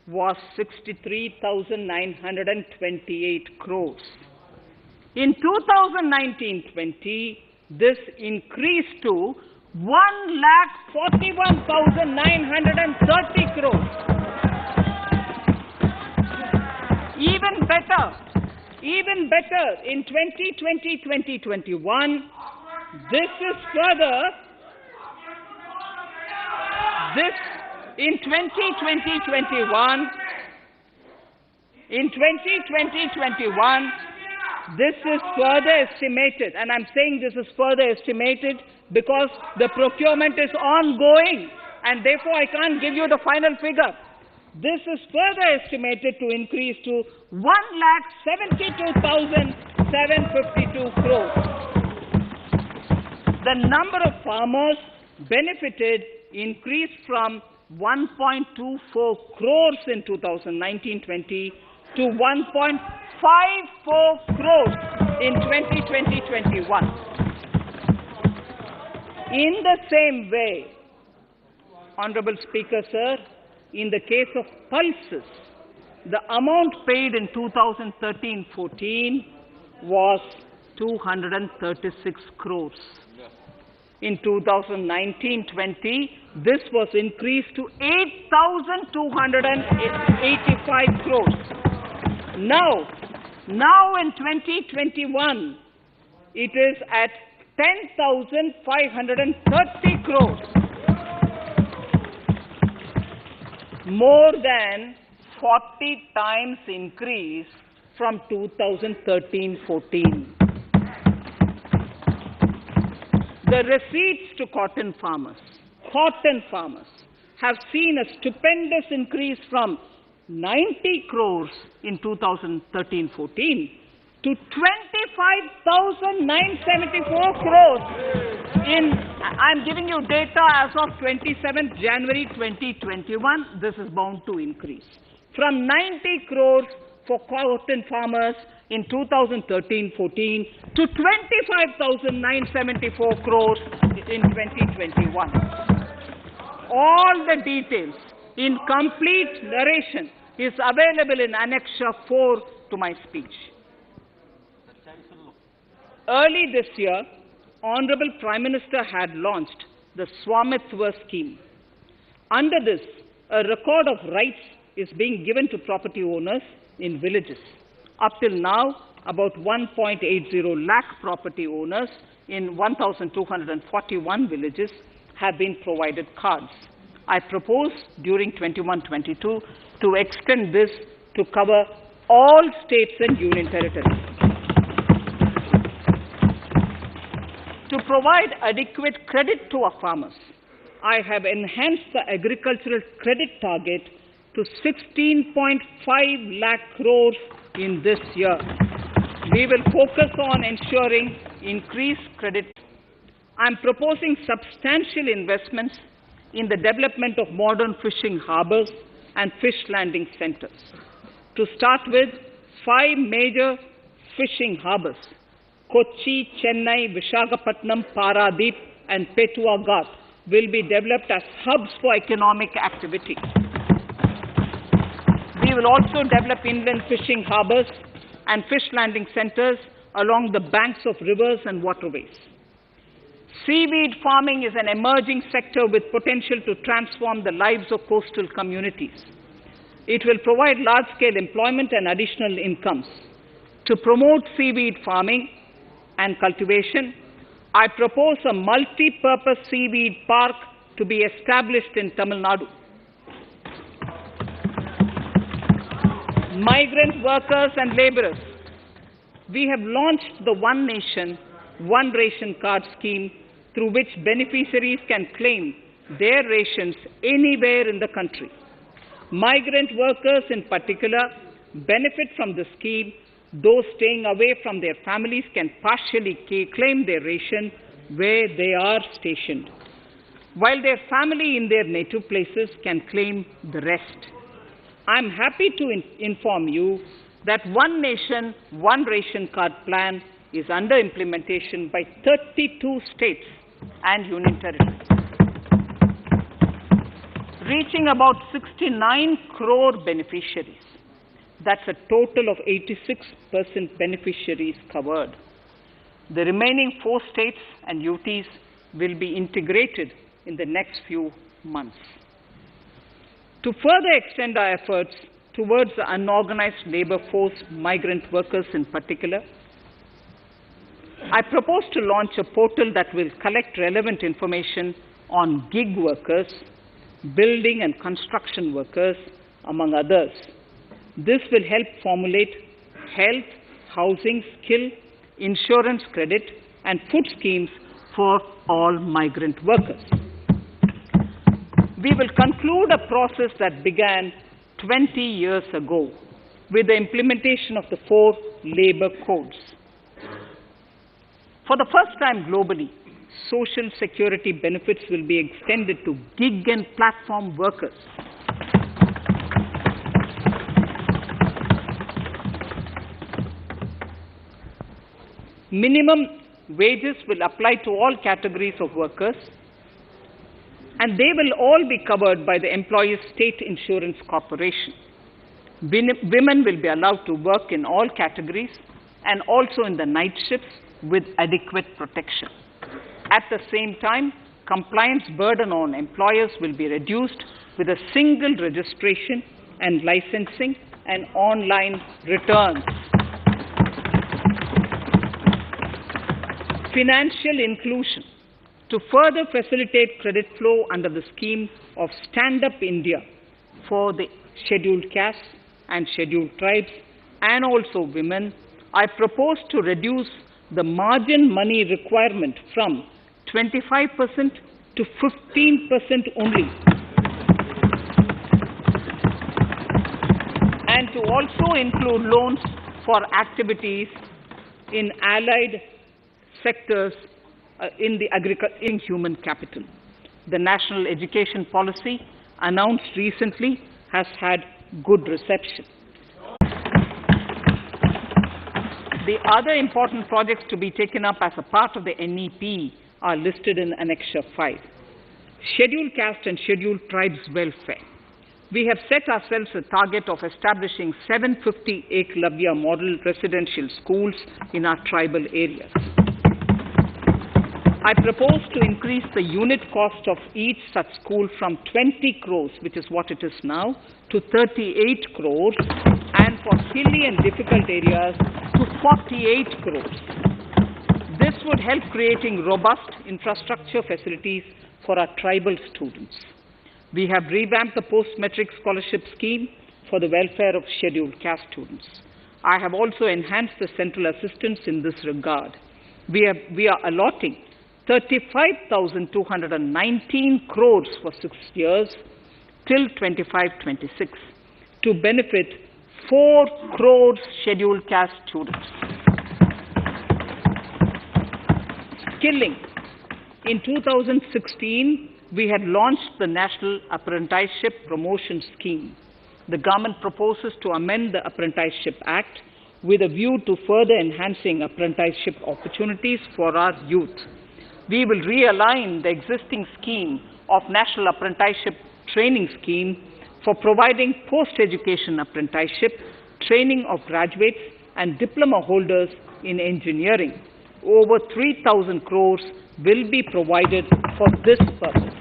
was 63,928 crores. In 2019-20, this increased to 1,41,930 crores. Even better, in 2020-2021, in 2020-21, this is further estimated, and I'm saying this is further estimated because the procurement is ongoing, and therefore I can't give you the final figure. This is further estimated to increase to 1,72,752 crores. The number of farmers benefited increased from 1.24 crores in 2019-20 to 1.54 crores in 2020-21. In the same way, Honorable Speaker, sir, in the case of pulses, the amount paid in 2013-14 was 236 crores. In 2019-20, this was increased to 8,285 crores. Now in 2021, it is at 10,530 crores. More than 40 times increase from 2013-14. The receipts to cotton farmers have seen a stupendous increase from 90 crores in 2013-14 to 25 25,974 crores. I'm giving you data as of 27th January 2021. This is bound to increase. From 90 crores for cotton farmers in 2013-14 to 25,974 crores in 2021. All the details in complete narration is available in Annexure 4 to my speech. Early this year, Honorable Prime Minister had launched the Swamitwa scheme. Under this, a record of rights is being given to property owners in villages. Up till now, about 1.80 lakh property owners in 1,241 villages have been provided cards. I propose during 21-22 to extend this to cover all states and union territories. To provide adequate credit to our farmers, I have enhanced the agricultural credit target to 16.5 lakh crores in this year. We will focus on ensuring increased credit. I am proposing substantial investments in the development of modern fishing harbors and fish landing centers. To start with, 5 major fishing harbors, Kochi, Chennai, Visakhapatnam, Paradip, and Petua Ghat, will be developed as hubs for economic activity. We will also develop inland fishing harbors and fish landing centers along the banks of rivers and waterways. Seaweed farming is an emerging sector with potential to transform the lives of coastal communities. It will provide large-scale employment and additional incomes. To promote seaweed farming and cultivation, I propose a multi-purpose seaweed park to be established in Tamil Nadu. Migrant workers and laborers. We have launched the One Nation, One Ration Card scheme, through which beneficiaries can claim their rations anywhere in the country. Migrant workers in particular benefit from the scheme. Those staying away from their families can partially claim their ration where they are stationed, while their family in their native places can claim the rest. I am happy to inform you that One Nation, One Ration Card plan is under implementation by 32 states and union territories, reaching about 69 crore beneficiaries. That's a total of 86% beneficiaries covered. The remaining 4 states and UTs will be integrated in the next few months. To further extend our efforts towards the unorganized labor force, migrant workers in particular, I propose to launch a portal that will collect relevant information on gig workers, building and construction workers, among others. This will help formulate health, housing, skill, insurance credit, and food schemes for all migrant workers. We will conclude a process that began 20 years ago with the implementation of the 4 labor codes. For the first time globally, social security benefits will be extended to gig and platform workers. Minimum wages will apply to all categories of workers, and they will all be covered by the Employees State Insurance Corporation. Women will be allowed to work in all categories and also in the night shifts with adequate protection. At the same time, compliance burden on employers will be reduced with a single registration and licensing and online returns. Financial inclusion. To further facilitate credit flow under the scheme of Stand Up India for the scheduled castes and scheduled tribes and also women, I propose to reduce the margin money requirement from 25% to 15% only, and to also include loans for activities in allied sectors in human capital. The national education policy announced recently has had good reception. The other important projects to be taken up as a part of the NEP are listed in Annexure 5. Scheduled caste and scheduled tribes welfare. We have set ourselves a target of establishing 750 Eklavya model residential schools in our tribal areas. I propose to increase the unit cost of each such school from 20 crores, which is what it is now, to 38 crores, and for hilly and difficult areas to 48 crores. This would help creating robust infrastructure facilities for our tribal students. We have revamped the post-metric scholarship scheme for the welfare of scheduled caste students. I have also enhanced the central assistance in this regard. We are allotting 35,219 crores for 6 years till 25-26 to benefit 4 crores scheduled caste students. Skilling. In 2016, we had launched the National Apprenticeship Promotion Scheme. The government proposes to amend the Apprenticeship Act with a view to further enhancing apprenticeship opportunities for our youth. We will realign the existing scheme of National Apprenticeship Training Scheme for providing post-education apprenticeship training of graduates and diploma holders in engineering. Over 3,000 crores will be provided for this purpose.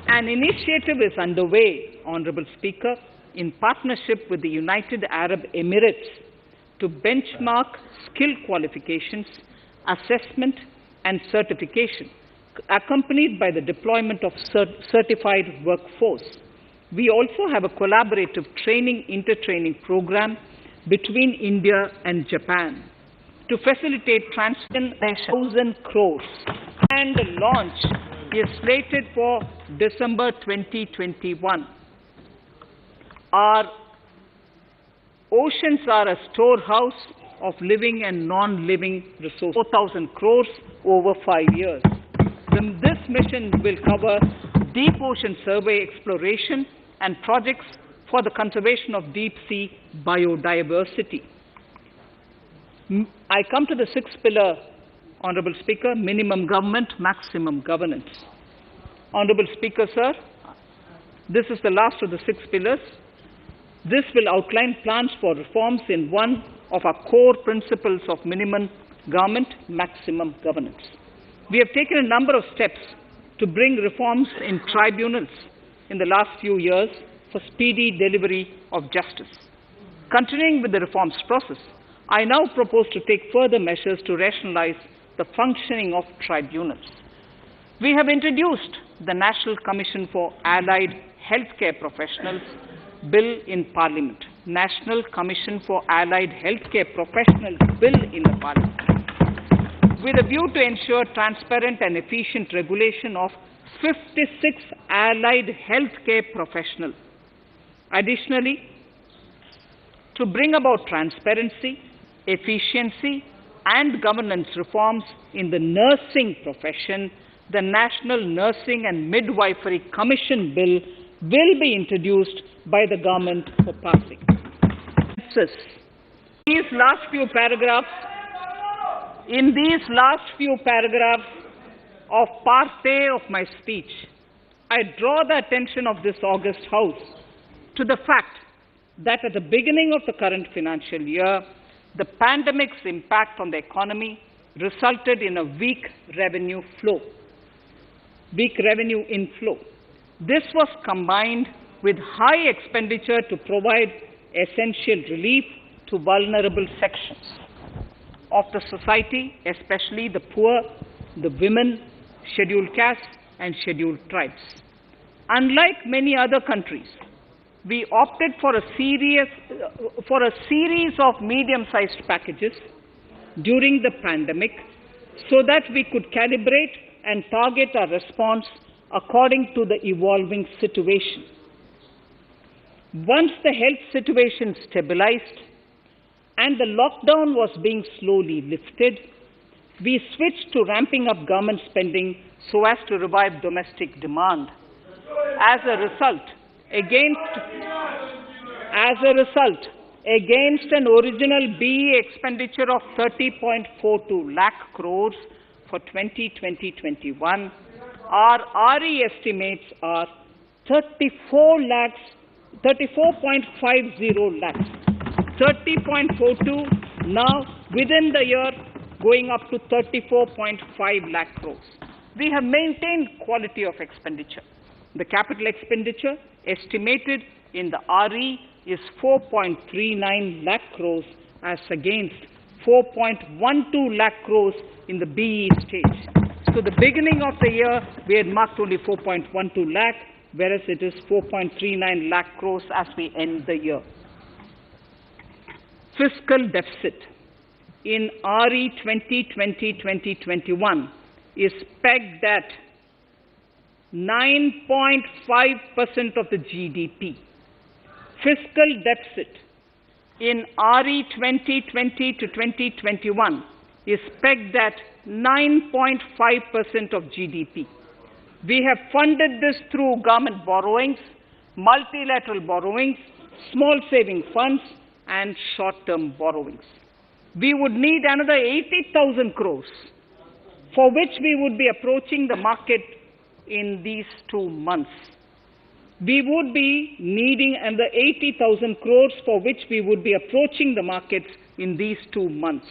An initiative is underway, Honorable Speaker, in partnership with the United Arab Emirates to benchmark skill qualifications, assessment and certification, accompanied by the deployment of certified workforce. We also have a collaborative inter-training program between India and Japan to facilitate transfer 1,000 crores, and the launch is slated for December 2021. Our oceans are a storehouse of living and non-living resources. 4,000 crores over 5 years. This mission will cover deep ocean survey exploration and projects for the conservation of deep sea biodiversity. I come to the sixth pillar, Honorable Speaker, minimum government, maximum governance. Honorable Speaker, sir, this is the last of the 6 pillars. This will outline plans for reforms in one of our core principles of minimum government, maximum governance. We have taken a number of steps to bring reforms in tribunals in the last few years for speedy delivery of justice. Continuing with the reforms process, I now propose to take further measures to rationalize the functioning of tribunals. We have introduced the National Commission for Allied Healthcare Professionals Bill in Parliament. National Commission for Allied Healthcare Professionals Bill in the Parliament, with a view to ensure transparent and efficient regulation of 56 allied healthcare professionals. Additionally, to bring about transparency, efficiency, and governance reforms in the nursing profession, the National Nursing and Midwifery Commission Bill will be introduced by the government for passing. In these last few paragraphs of Part A of my speech, I draw the attention of this august House to the fact that at the beginning of the current financial year, the pandemic's impact on the economy resulted in a weak revenue inflow. This was combined with high expenditure to provide essential relief to vulnerable sections of the society, especially the poor, the women, scheduled castes, and scheduled tribes. Unlike many other countries, we opted for a series of medium-sized packages during the pandemic so that we could calibrate and target our response according to the evolving situation. Once the health situation stabilized, and the lockdown was being slowly lifted, we switched to ramping up government spending so as to revive domestic demand. As a result, against an original BE expenditure of 30.42 lakh crores for 2020-21, our RE estimates are 34.50 lakhs. 30.42 now within the year going up to 34.5 lakh crores. We have maintained quality of expenditure. The capital expenditure estimated in the RE is 4.39 lakh crores as against 4.12 lakh crores in the BE stage. So the beginning of the year we had marked only 4.12 lakh, whereas it is 4.39 lakh crores as we end the year. Fiscal deficit in RE 2020-2021 is pegged at 9.5% of the GDP. Fiscal deficit in RE 2020-2021 is pegged at 9.5% of GDP. We have funded this through government borrowings, multilateral borrowings, small saving funds, and short-term borrowings. We would need another 80,000 crores, for which we would be approaching the market in these 2 months. We would be needing another 80,000 crores, for which we would be approaching the markets in these 2 months.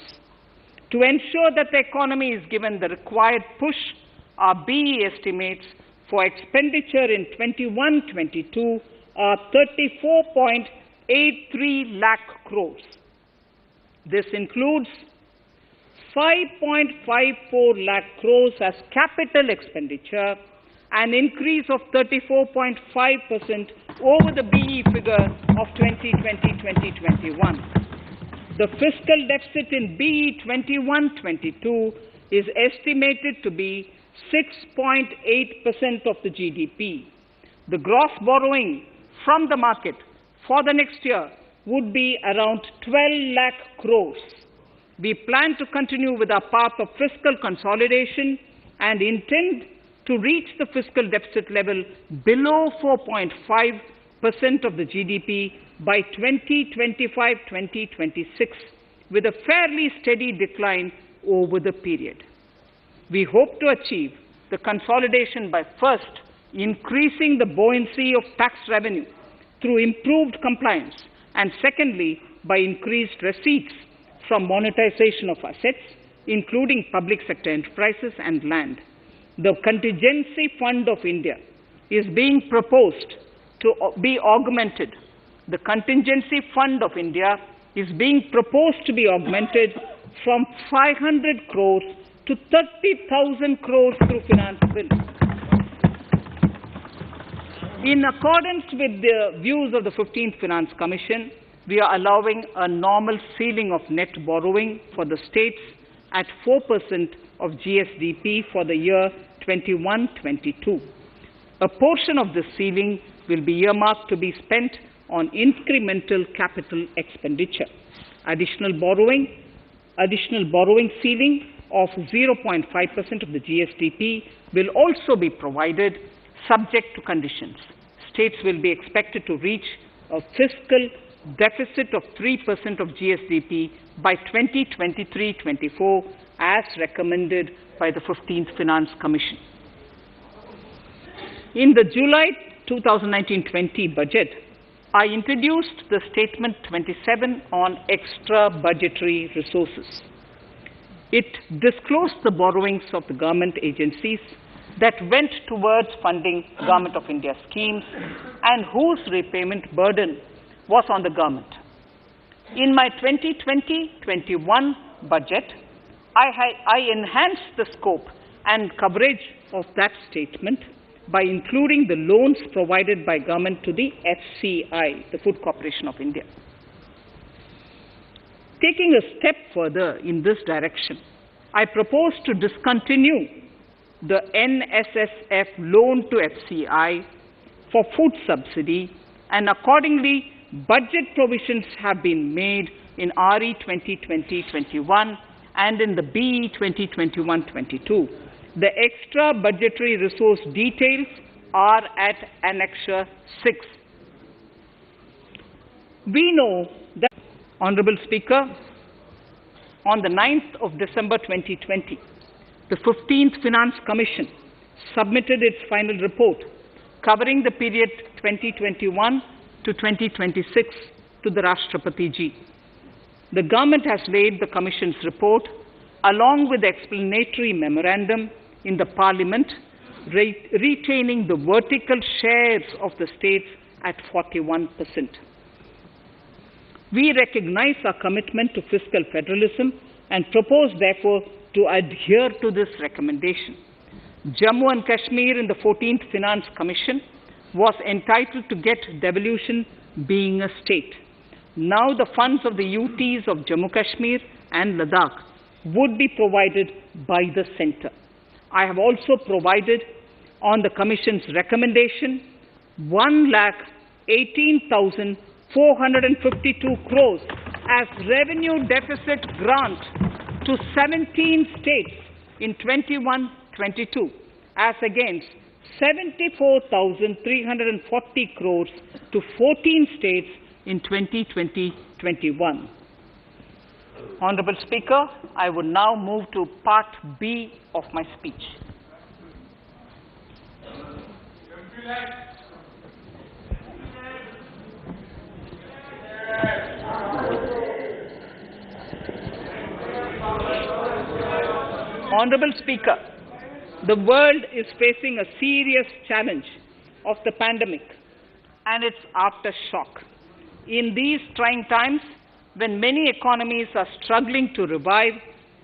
To ensure that the economy is given the required push, our BE estimates for expenditure in 21-22 are 34.83 lakh crores. This includes 5.54 lakh crores as capital expenditure, an increase of 34.5% over the BE figure of 2020-2021. The fiscal deficit in BE 21-22 is estimated to be 6.8% of the GDP. The gross borrowing from the market for the next year would be around 12 lakh crores. We plan to continue with our path of fiscal consolidation and intend to reach the fiscal deficit level below 4.5% of the GDP by 2025-2026, with a fairly steady decline over the period. We hope to achieve the consolidation by first increasing the buoyancy of tax revenue through improved compliance, and secondly, by increased receipts from monetization of assets, including public sector enterprises and land. The Contingency Fund of India is being proposed to be augmented. The Contingency Fund of India is being proposed to be augmented from 500 crores to 30,000 crores through finance bill. In accordance with the views of the 15th Finance Commission, we are allowing a normal ceiling of net borrowing for the states at 4% of GSDP for the year 21-22. A portion of this ceiling will be earmarked to be spent on incremental capital expenditure. Additional borrowing ceiling of 0.5% of the GSDP will also be provided subject to conditions. States will be expected to reach a fiscal deficit of 3% of GSDP by 2023-24 as recommended by the 15th Finance Commission. In the July 2019-20 budget, I introduced the Statement 27 on extra budgetary resources. It disclosed the borrowings of the government agencies that went towards funding Government of India schemes and whose repayment burden was on the government. In my 2020-21 budget, I enhanced the scope and coverage of that statement by including the loans provided by government to the FCI, the Food Corporation of India. Taking a step further in this direction, I propose to discontinue the NSSF loan to FCI for food subsidy, and accordingly, budget provisions have been made in RE 2020-21 and in the BE 2021-22. The extra budgetary resource details are at Annexure 6. We know that, Honourable Speaker, on the 9th of December 2020, the 15th Finance Commission submitted its final report covering the period 2021 to 2026 to the Rashtrapati Ji. The government has laid the Commission's report along with the explanatory memorandum in the Parliament, retaining the vertical shares of the states at 41%. We recognize our commitment to fiscal federalism and propose, therefore, to adhere to this recommendation. Jammu and Kashmir in the 14th Finance Commission was entitled to get devolution being a state. Now the funds of the UTs of Jammu Kashmir and Ladakh would be provided by the centre. I have also provided on the Commission's recommendation 1,18,452 crores as revenue deficit grant to 17 states in 21-22 as against 74,340 crores to 14 states in 2020-21. Honourable Speaker, I would now move to Part B of my speech. Honourable Speaker, the world is facing a serious challenge of the pandemic and its aftershock. In these trying times, when many economies are struggling to revive,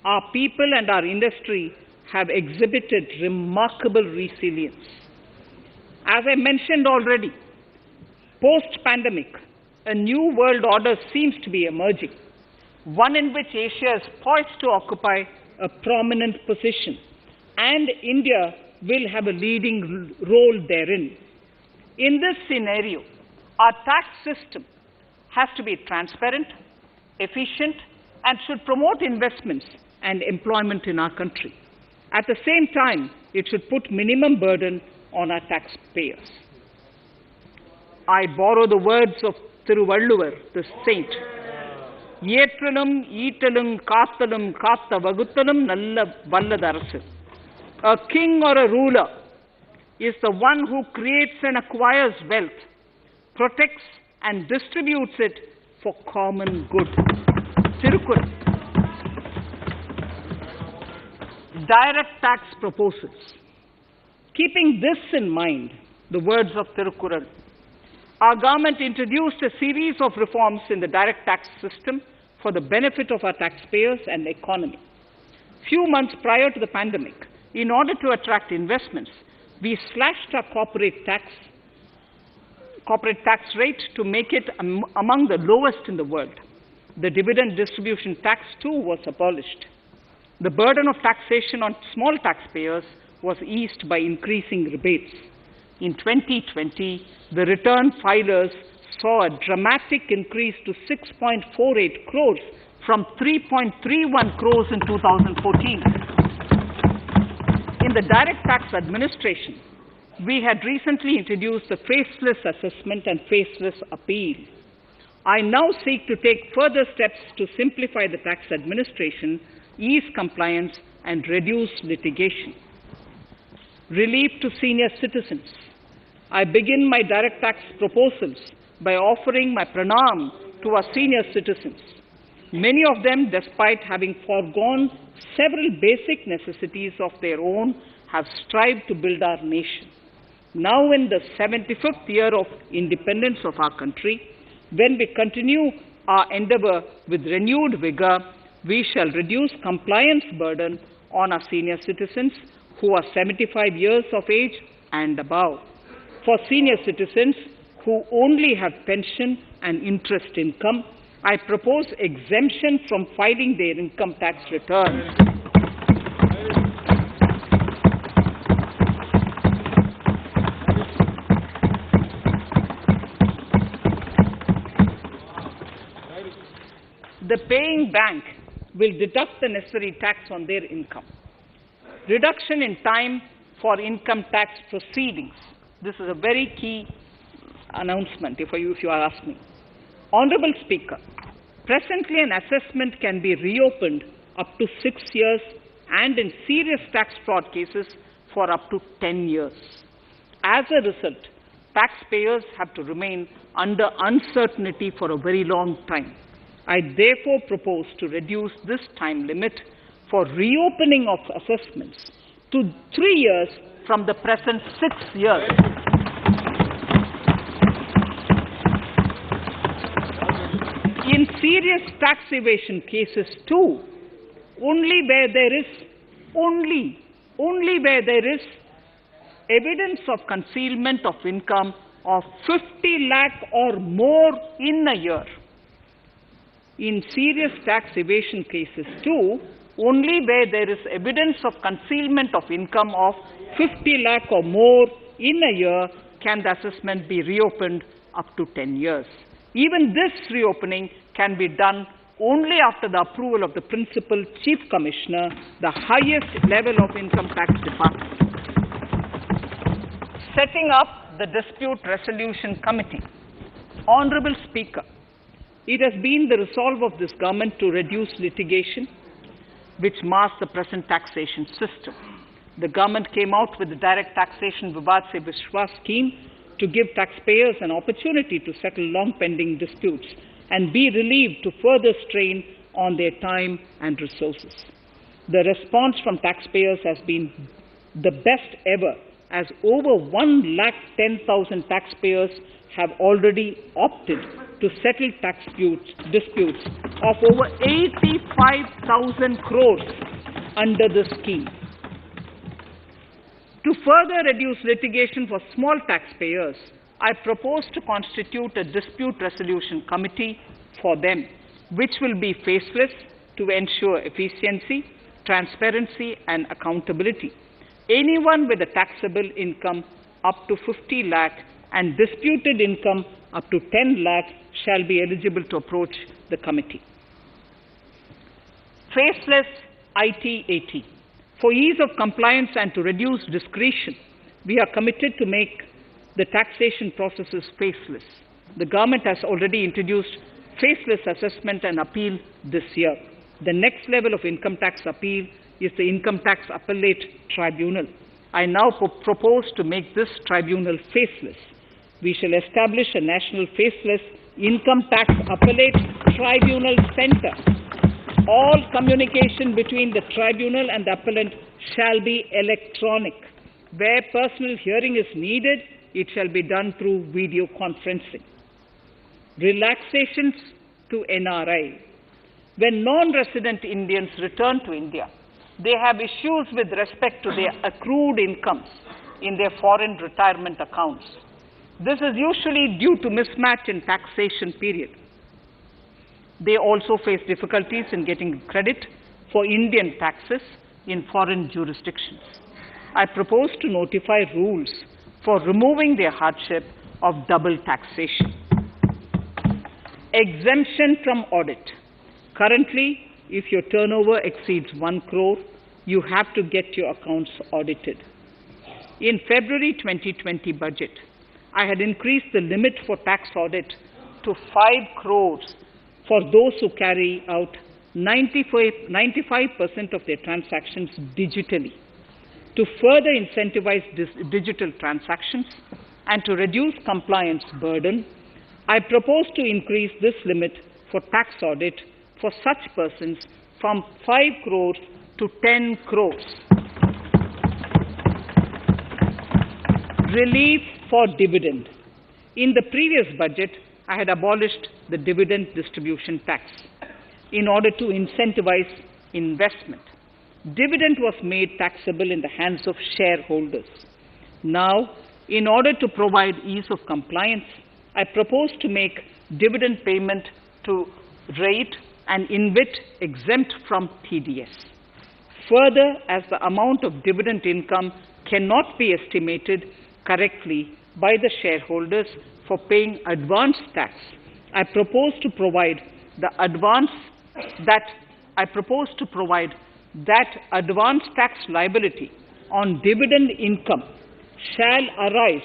our people and our industry have exhibited remarkable resilience. As I mentioned already, post-pandemic, a new world order seems to be emerging, one in which Asia is poised to occupy a prominent position, and India will have a leading role therein. In this scenario, our tax system has to be transparent, efficient, and should promote investments and employment in our country. At the same time, it should put minimum burden on our taxpayers. I borrow the words of Thiruvalluvar, the saint. Yetralum, Eatalum, Kathalum, Katha Vaguthalum, Nalla Valladarasu. A king or a ruler is the one who creates and acquires wealth, protects and distributes it for common good. Tirukkural. Direct tax proposals. Keeping this in mind, the words of Tirukkural, our government introduced a series of reforms in the direct tax system for the benefit of our taxpayers and the economy. Few months prior to the pandemic, in order to attract investments, we slashed our corporate tax rate to make it among the lowest in the world. The dividend distribution tax too was abolished. The burden of taxation on small taxpayers was eased by increasing rebates. In 2020, the return filers saw a dramatic increase to 6.48 crores from 3.31 crores in 2014. In the direct tax administration, we had recently introduced the faceless assessment and faceless appeal. I now seek to take further steps to simplify the tax administration, ease compliance, and reduce litigation. Relief to senior citizens. I begin my direct tax proposals by offering my pranam to our senior citizens. Many of them, despite having foregone several basic necessities of their own, have strived to build our nation. Now in the 75th year of independence of our country, when we continue our endeavour with renewed vigour, we shall reduce compliance burden on our senior citizens who are 75 years of age and above. For senior citizens who only have pension and interest income, I propose exemption from filing their income tax returns. the paying bank will deduct the necessary tax on their income. Reduction in time for income tax proceedings. This is a very key announcement, if you are asking. Honourable Speaker, presently an assessment can be reopened up to 6 years and in serious tax fraud cases for up to 10 years. As a result, taxpayers have to remain under uncertainty for a very long time. I therefore propose to reduce this time limit for reopening of assessments to 3 years from the present 6 years. In serious tax evasion cases too, only where there is evidence of concealment of income of 50 lakh or more in a year. In serious tax evasion cases too, only where there is evidence of concealment of income of 50 lakh or more in a year can the assessment be reopened up to 10 years. Even this reopening can be done only after the approval of the Principal Chief Commissioner, the highest level of Income Tax Department. Setting up the Dispute Resolution Committee. Honourable Speaker, it has been the resolve of this government to reduce litigation which mars the present taxation system. The government came out with the Direct Taxation Vivad Se Vishwas scheme to give taxpayers an opportunity to settle long-pending disputes and be relieved to further strain on their time and resources. The response from taxpayers has been the best ever, as over 110,000 taxpayers have already opted to settle tax disputes of over 85,000 crores under the scheme. To further reduce litigation for small taxpayers, I propose to constitute a dispute resolution committee for them, which will be faceless to ensure efficiency, transparency and accountability. Anyone with a taxable income up to 50 lakh and disputed income up to 10 lakh shall be eligible to approach the committee. Faceless IT-AT. For ease of compliance and to reduce discretion, we are committed to make the taxation processes faceless. The government has already introduced faceless assessment and appeal this year. The next level of income tax appeal is the Income Tax Appellate Tribunal. I now propose to make this tribunal faceless. We shall establish a national faceless Income Tax Appellate Tribunal Center. All communication between the tribunal and the appellant shall be electronic. Where personal hearing is needed, it shall be done through video conferencing. Relaxations to NRI. When non-resident Indians return to India, they have issues with respect to their accrued incomes in their foreign retirement accounts. This is usually due to mismatch in taxation period. They also face difficulties in getting credit for Indian taxes in foreign jurisdictions. I propose to notify rules for removing their hardship of double taxation. Exemption from audit. Currently, if your turnover exceeds 1 crore, you have to get your accounts audited. In February 2020 budget, I had increased the limit for tax audit to 5 crores for those who carry out 95% of their transactions digitally. To further incentivize digital transactions and to reduce compliance burden, I propose to increase this limit for tax audit for such persons from 5 crores to 10 crores. Relief for dividend. In the previous budget, I had abolished the dividend distribution tax in order to incentivize investment. Dividend was made taxable in the hands of shareholders. Now, in order to provide ease of compliance, I propose to make dividend payment to rate and InvIT exempt from TDS. Further, as the amount of dividend income cannot be estimated correctly by the shareholders for paying advance tax, I propose to provide the advance that I propose to provide that advance tax liability on dividend income shall arise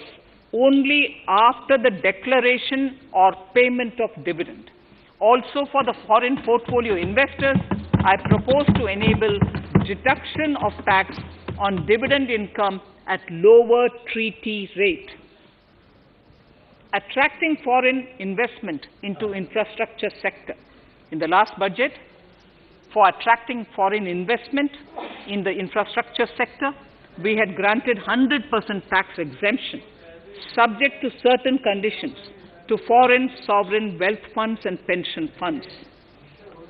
only after the declaration or payment of dividend. Also, for the foreign portfolio investors, I propose to enable deduction of tax on dividend income at lower treaty rate. Attracting foreign investment into infrastructure sector. In the last budget, for attracting foreign investment in the infrastructure sector, we had granted 100% tax exemption, subject to certain conditions, to foreign sovereign wealth funds and pension funds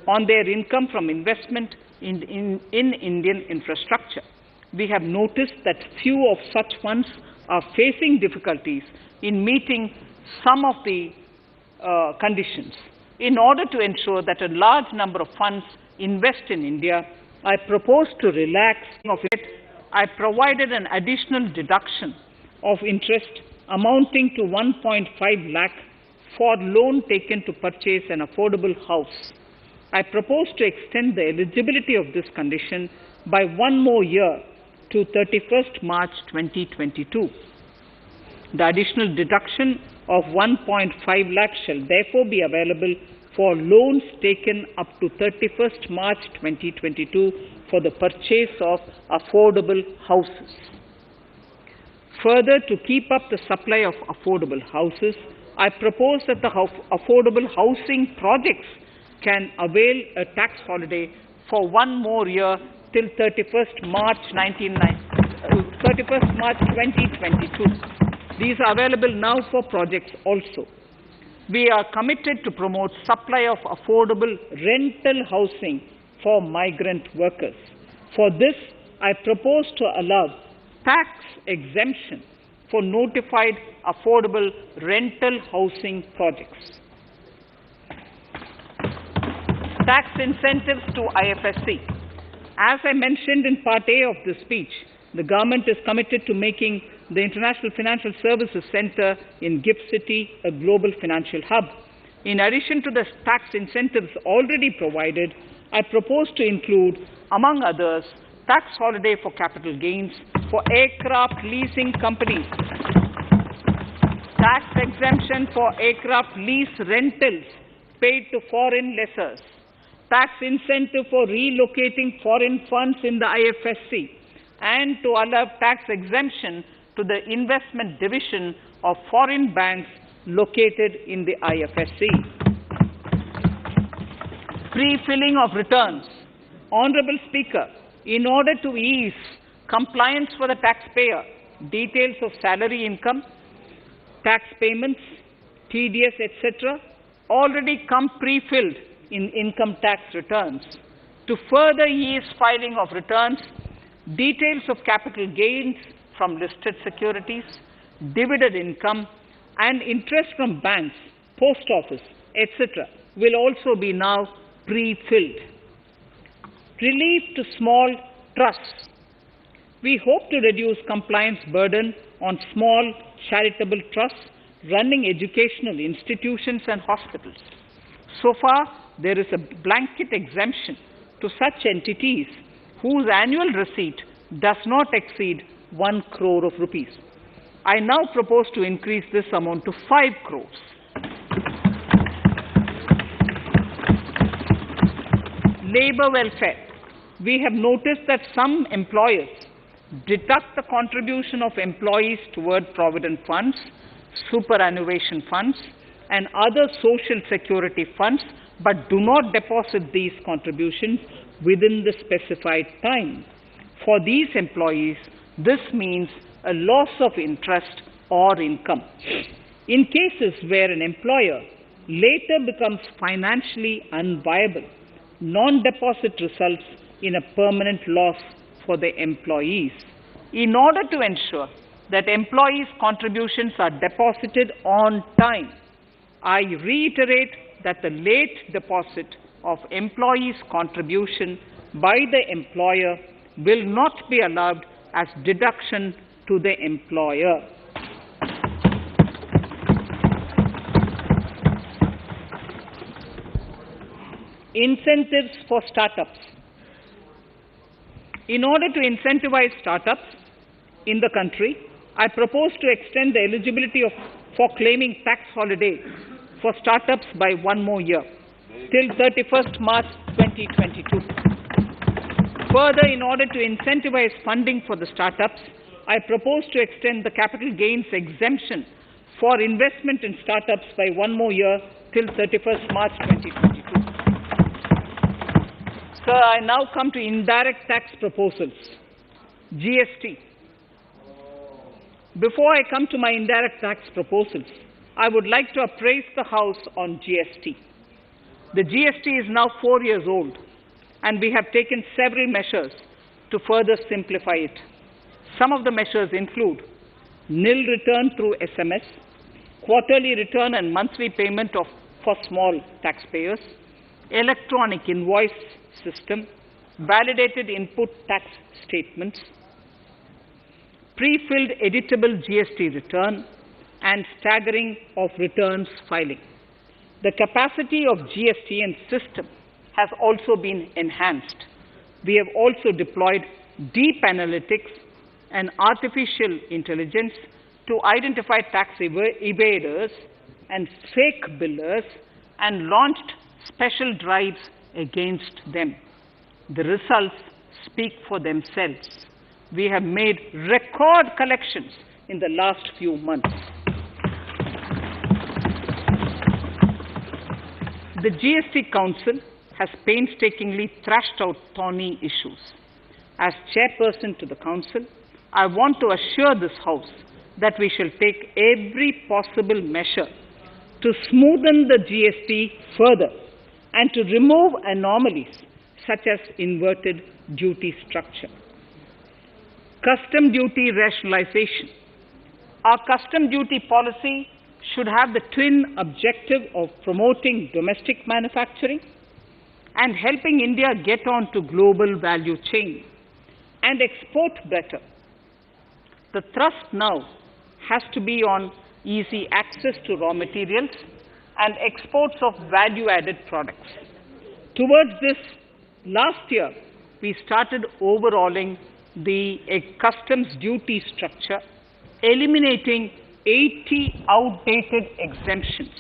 on their income from investment in Indian infrastructure. We have noticed that few of such funds are facing difficulties in meeting some of the conditions. In order to ensure that a large number of funds invest in India, I propose to relax of it. I provided an additional deduction of interest amounting to 1.5 lakh for loan taken to purchase an affordable house. I propose to extend the eligibility of this condition by 1 more year to 31st March 2022. The additional deduction of 1.5 lakh shall therefore be available for loans taken up to 31st March 2022 for the purchase of affordable houses. Further, to keep up the supply of affordable houses, I propose that the affordable housing projects can avail a tax holiday for 1 more year till 31st March 2022. These are available now for projects also. We are committed to promote supply of affordable rental housing for migrant workers. For this, I propose to allow tax exemption for notified affordable rental housing projects. Tax incentives to IFSC. As I mentioned in Part A of this speech, the government is committed to making the International Financial Services Center in GIFT City a global financial hub. In addition to the tax incentives already provided, I propose to include, among others, tax holiday for capital gains for aircraft leasing companies, tax exemption for aircraft lease rentals paid to foreign lessors, tax incentive for relocating foreign funds in the IFSC, and to allow tax exemption to the investment division of foreign banks located in the IFSC. Pre-filling of returns. Honorable Speaker, in order to ease compliance for the taxpayer, details of salary income, tax payments, TDS, etc., already come pre-filled in income tax returns. To further ease filing of returns, details of capital gains from listed securities, dividend income, and interest from banks, post office, etc., will also be now pre-filled. Relief to small trusts. We hope to reduce compliance burden on small charitable trusts running educational institutions and hospitals. So far, there is a blanket exemption to such entities whose annual receipt does not exceed 1 crore of rupees. I now propose to increase this amount to 5 crores. Labor welfare. We have noticed that some employers deduct the contribution of employees toward provident funds, superannuation funds, and other social security funds, but do not deposit these contributions within the specified time. For these employees, this means a loss of interest or income. In cases where an employer later becomes financially unviable, non-deposit results in a permanent loss for the employees. In order to ensure that employees' contributions are deposited on time, I reiterate that the late deposit of employees' contribution by the employer will not be allowed as deduction to the employer. Incentives for startups. In order to incentivize startups in the country, I propose to extend the eligibility for claiming tax holiday for startups by 1 more year, till 31st March 2022. Further, in order to incentivize funding for the startups, I propose to extend the capital gains exemption for investment in startups by 1 more year, till 31st March 2022. Sir, I now come to indirect tax proposals. GST. Before I come to my indirect tax proposals, I would like to appraise the House on GST. The GST is now 4 years old, and we have taken several measures to further simplify it. Some of the measures include nil return through SMS, quarterly return and monthly payment for small taxpayers, electronic invoice system, validated input tax statements, pre-filled editable GST return, and staggering of returns filing. The capacity of GST and system has also been enhanced. We have also deployed deep analytics and artificial intelligence to identify tax evaders and fake billers and launched special drives against them. The results speak for themselves. We have made record collections in the last few months. The GST Council has painstakingly thrashed out thorny issues. As chairperson to the Council, I want to assure this House that we shall take every possible measure to smoothen the GST further and to remove anomalies such as inverted duty structure. Custom duty rationalization. Our custom duty policy should have the twin objective of promoting domestic manufacturing and helping India get on to global value chain and export better. The thrust now has to be on easy access to raw materials and exports of value-added products. Towards this, last year, we started overhauling the customs duty structure, eliminating 80 outdated exemptions.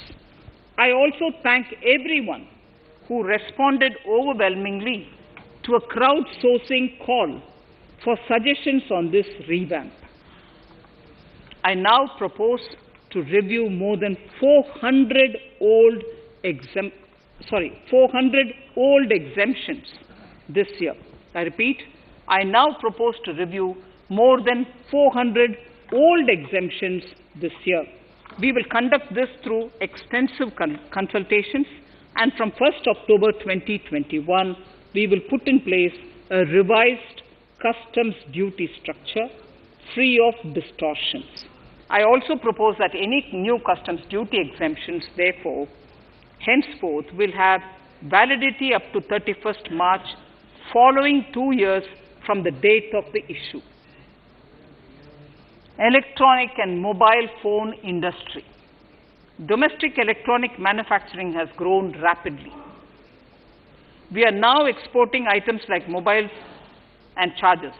I also thank everyone who responded overwhelmingly to a crowdsourcing call for suggestions on this revamp. I now propose to review more than 400 old exemptions this year. I repeat, I now propose to review more than 400 old exemptions this year. We will conduct this through extensive consultations, and from 1st October 2021, we will put in place a revised customs duty structure free of distortions. I also propose that any new customs duty exemptions, therefore, henceforth will have validity up to 31st March, following 2 years from the date of the issue. Electronic and mobile phone industry. Domestic electronic manufacturing has grown rapidly. We are now exporting items like mobiles and chargers.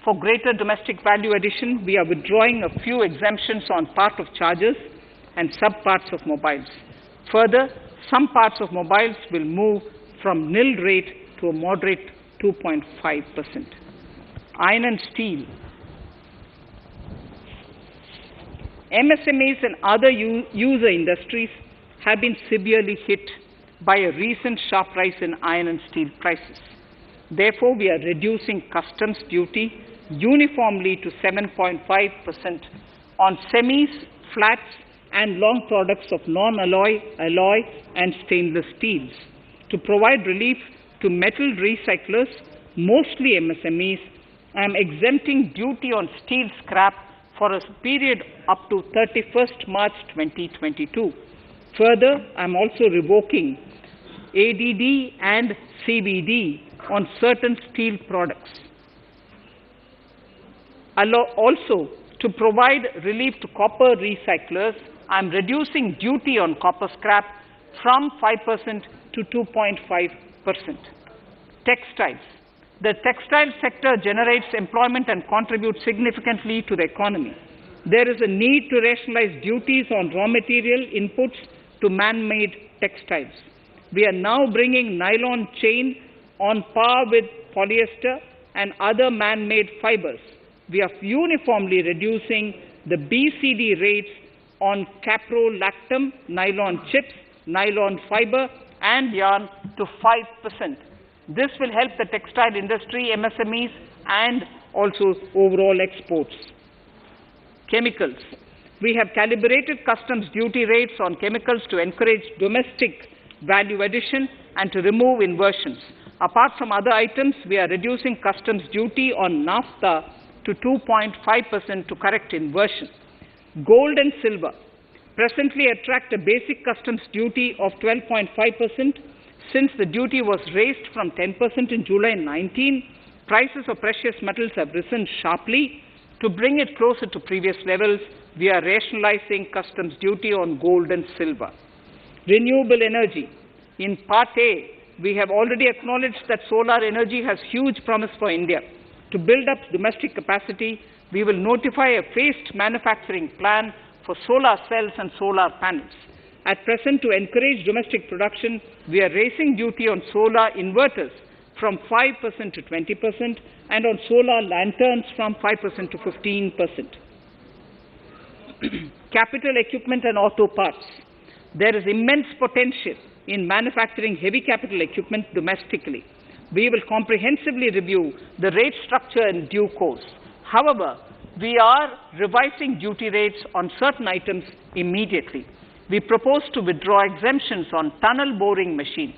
For greater domestic value addition, we are withdrawing a few exemptions on part of chargers and subparts of mobiles. Further, some parts of mobiles will move from nil rate to a moderate 2.5%. Iron and steel. MSMEs and other user industries have been severely hit by a recent sharp rise in iron and steel prices. Therefore, we are reducing customs duty uniformly to 7.5% on semis, flats, and long products of non-alloy, alloy, and stainless steels. To provide relief to metal recyclers, mostly MSMEs, I am exempting duty on steel scrap for a period up to 31st March 2022. Further, I am also revoking ADD and CVD on certain steel products. Also, to provide relief to copper recyclers, I am reducing duty on copper scrap from 5% to 2.5%. Textiles. The textile sector generates employment and contributes significantly to the economy. There is a need to rationalize duties on raw material inputs to man-made textiles. We are now bringing nylon chain on par with polyester and other man-made fibers. We are uniformly reducing the BCD rates on caprolactam, nylon chips, nylon fiber, and yarn to 5%. This will help the textile industry, MSMEs, and also overall exports. Chemicals. We have calibrated customs duty rates on chemicals to encourage domestic value addition and to remove inversions. Apart from other items, we are reducing customs duty on naphtha to 2.5% to correct inversion. Gold and silver presently attract a basic customs duty of 12.5%. Since the duty was raised from 10% in July 19, prices of precious metals have risen sharply. To bring it closer to previous levels, we are rationalizing customs duty on gold and silver. Renewable energy. In Part A, we have already acknowledged that solar energy has huge promise for India. To build up domestic capacity, we will notify a phased manufacturing plan for solar cells and solar panels. At present, to encourage domestic production, we are raising duty on solar inverters from 5% to 20% and on solar lanterns from 5% to 15%. Capital equipment and auto parts. There is immense potential in manufacturing heavy capital equipment domestically. We will comprehensively review the rate structure in due course. However, we are revising duty rates on certain items immediately. We propose to withdraw exemptions on tunnel boring machine.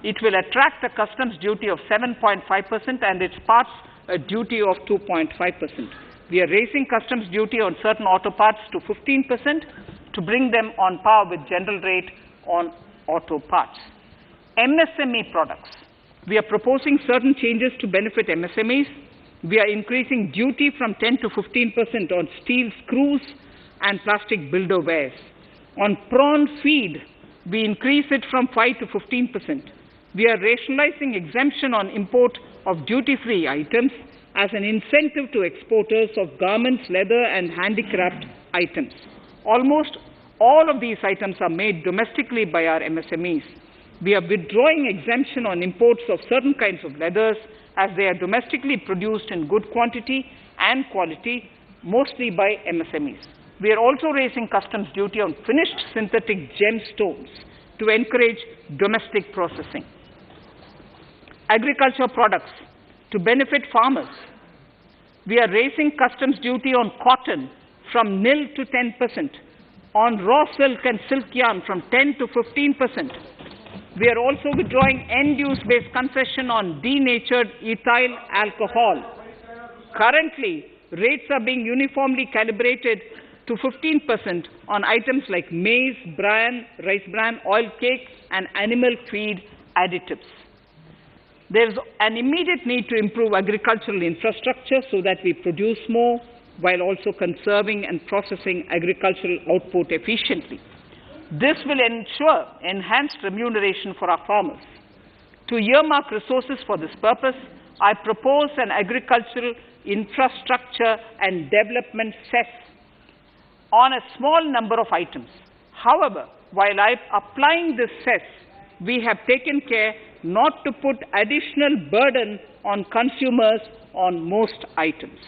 It will attract a customs duty of 7.5% and its parts a duty of 2.5%. We are raising customs duty on certain auto parts to 15% to bring them on par with general rate on auto parts. MSME products. We are proposing certain changes to benefit MSMEs. We are increasing duty from 10 to 15% on steel screws and plastic builder wares. On prawn feed, we increase it from 5 to 15%. We are rationalizing exemption on import of duty-free items as an incentive to exporters of garments, leather, and handicraft items. Almost all of these items are made domestically by our MSMEs. We are withdrawing exemption on imports of certain kinds of leathers as they are domestically produced in good quantity and quality, mostly by MSMEs. We are also raising customs duty on finished synthetic gemstones to encourage domestic processing. Agriculture products to benefit farmers. We are raising customs duty on cotton from nil to 10%, on raw silk and silk yarn from 10 to 15%. We are also withdrawing end-use-based concession on denatured ethyl alcohol. Currently, rates are being uniformly calibrated to 15% on items like maize, bran, rice bran, oil cake, and animal feed additives. There is an immediate need to improve agricultural infrastructure so that we produce more while also conserving and processing agricultural output efficiently. This will ensure enhanced remuneration for our farmers. To earmark resources for this purpose, I propose an agricultural infrastructure and development cess on a small number of items. However, while applying this cess, we have taken care not to put additional burden on consumers on most items.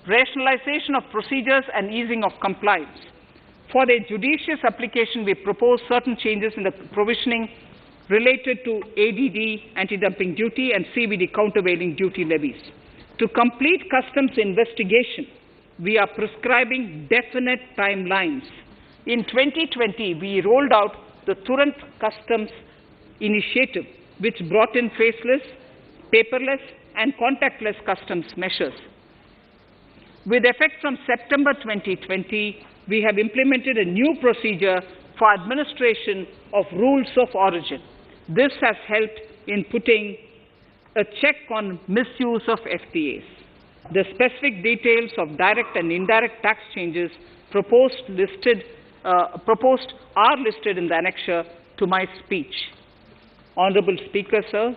Rationalization of procedures and easing of compliance. For a judicious application, we propose certain changes in the provisioning related to ADD, anti-dumping duty, and CVD, countervailing duty levies. To complete customs investigation, we are prescribing definite timelines. In 2020, we rolled out the Turant Customs Initiative, which brought in faceless, paperless, and contactless customs measures. With effect from September 2020, we have implemented a new procedure for administration of rules of origin. This has helped in putting a check on misuse of FTAs. The specific details of direct and indirect tax changes proposed are listed in the annexure to my speech. Honorable Speaker, sir,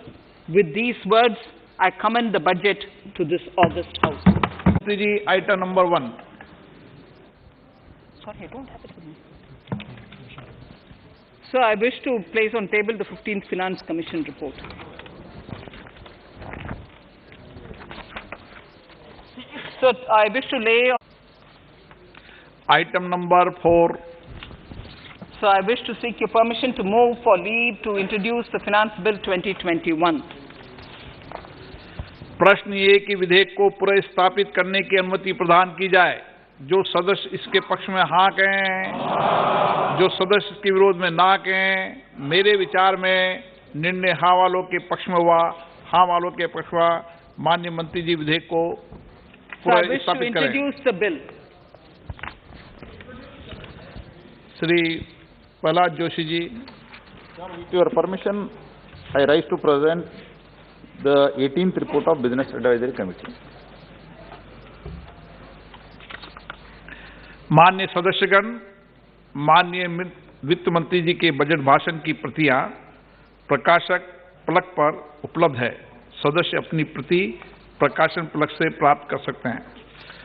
with these words, I commend the budget to this august House. Item number 1. Sorry, I don't have it with me. Sir, I wish to place on table the 15th Finance Commission report. Sir, I wish to lay... Item number 4. Sir, I wish to seek your permission to move for leave to introduce the Finance Bill 2021. प्रश्न ये कि विधेयक को पुनर्स्थापित करने की अनुमति प्रदान की जाए। जो सदस्य इसके पक्ष में हाँ कहें, जो सदस्य इसके विरोध में ना कहें। मेरे विचार में निर्णय हाँ वालों के पक्ष में हुआ, हाँ वालों के पक्ष हुआ। माननीय मंत्री जी विधेयक को पुनर्स्थापित करें। Shri Prahlad Joshi ji. With your permission, I rise to present the 18th report of Business Advisory Committee. माननीय सदस्यगण, माननीय वित्त मंत्री जी के बजट भाषण की प्रतियां प्रकाशक फलक पर उपलब्ध है। सदस्य अपनी प्रति प्रकाशन फलक से प्राप्त कर सकते हैं।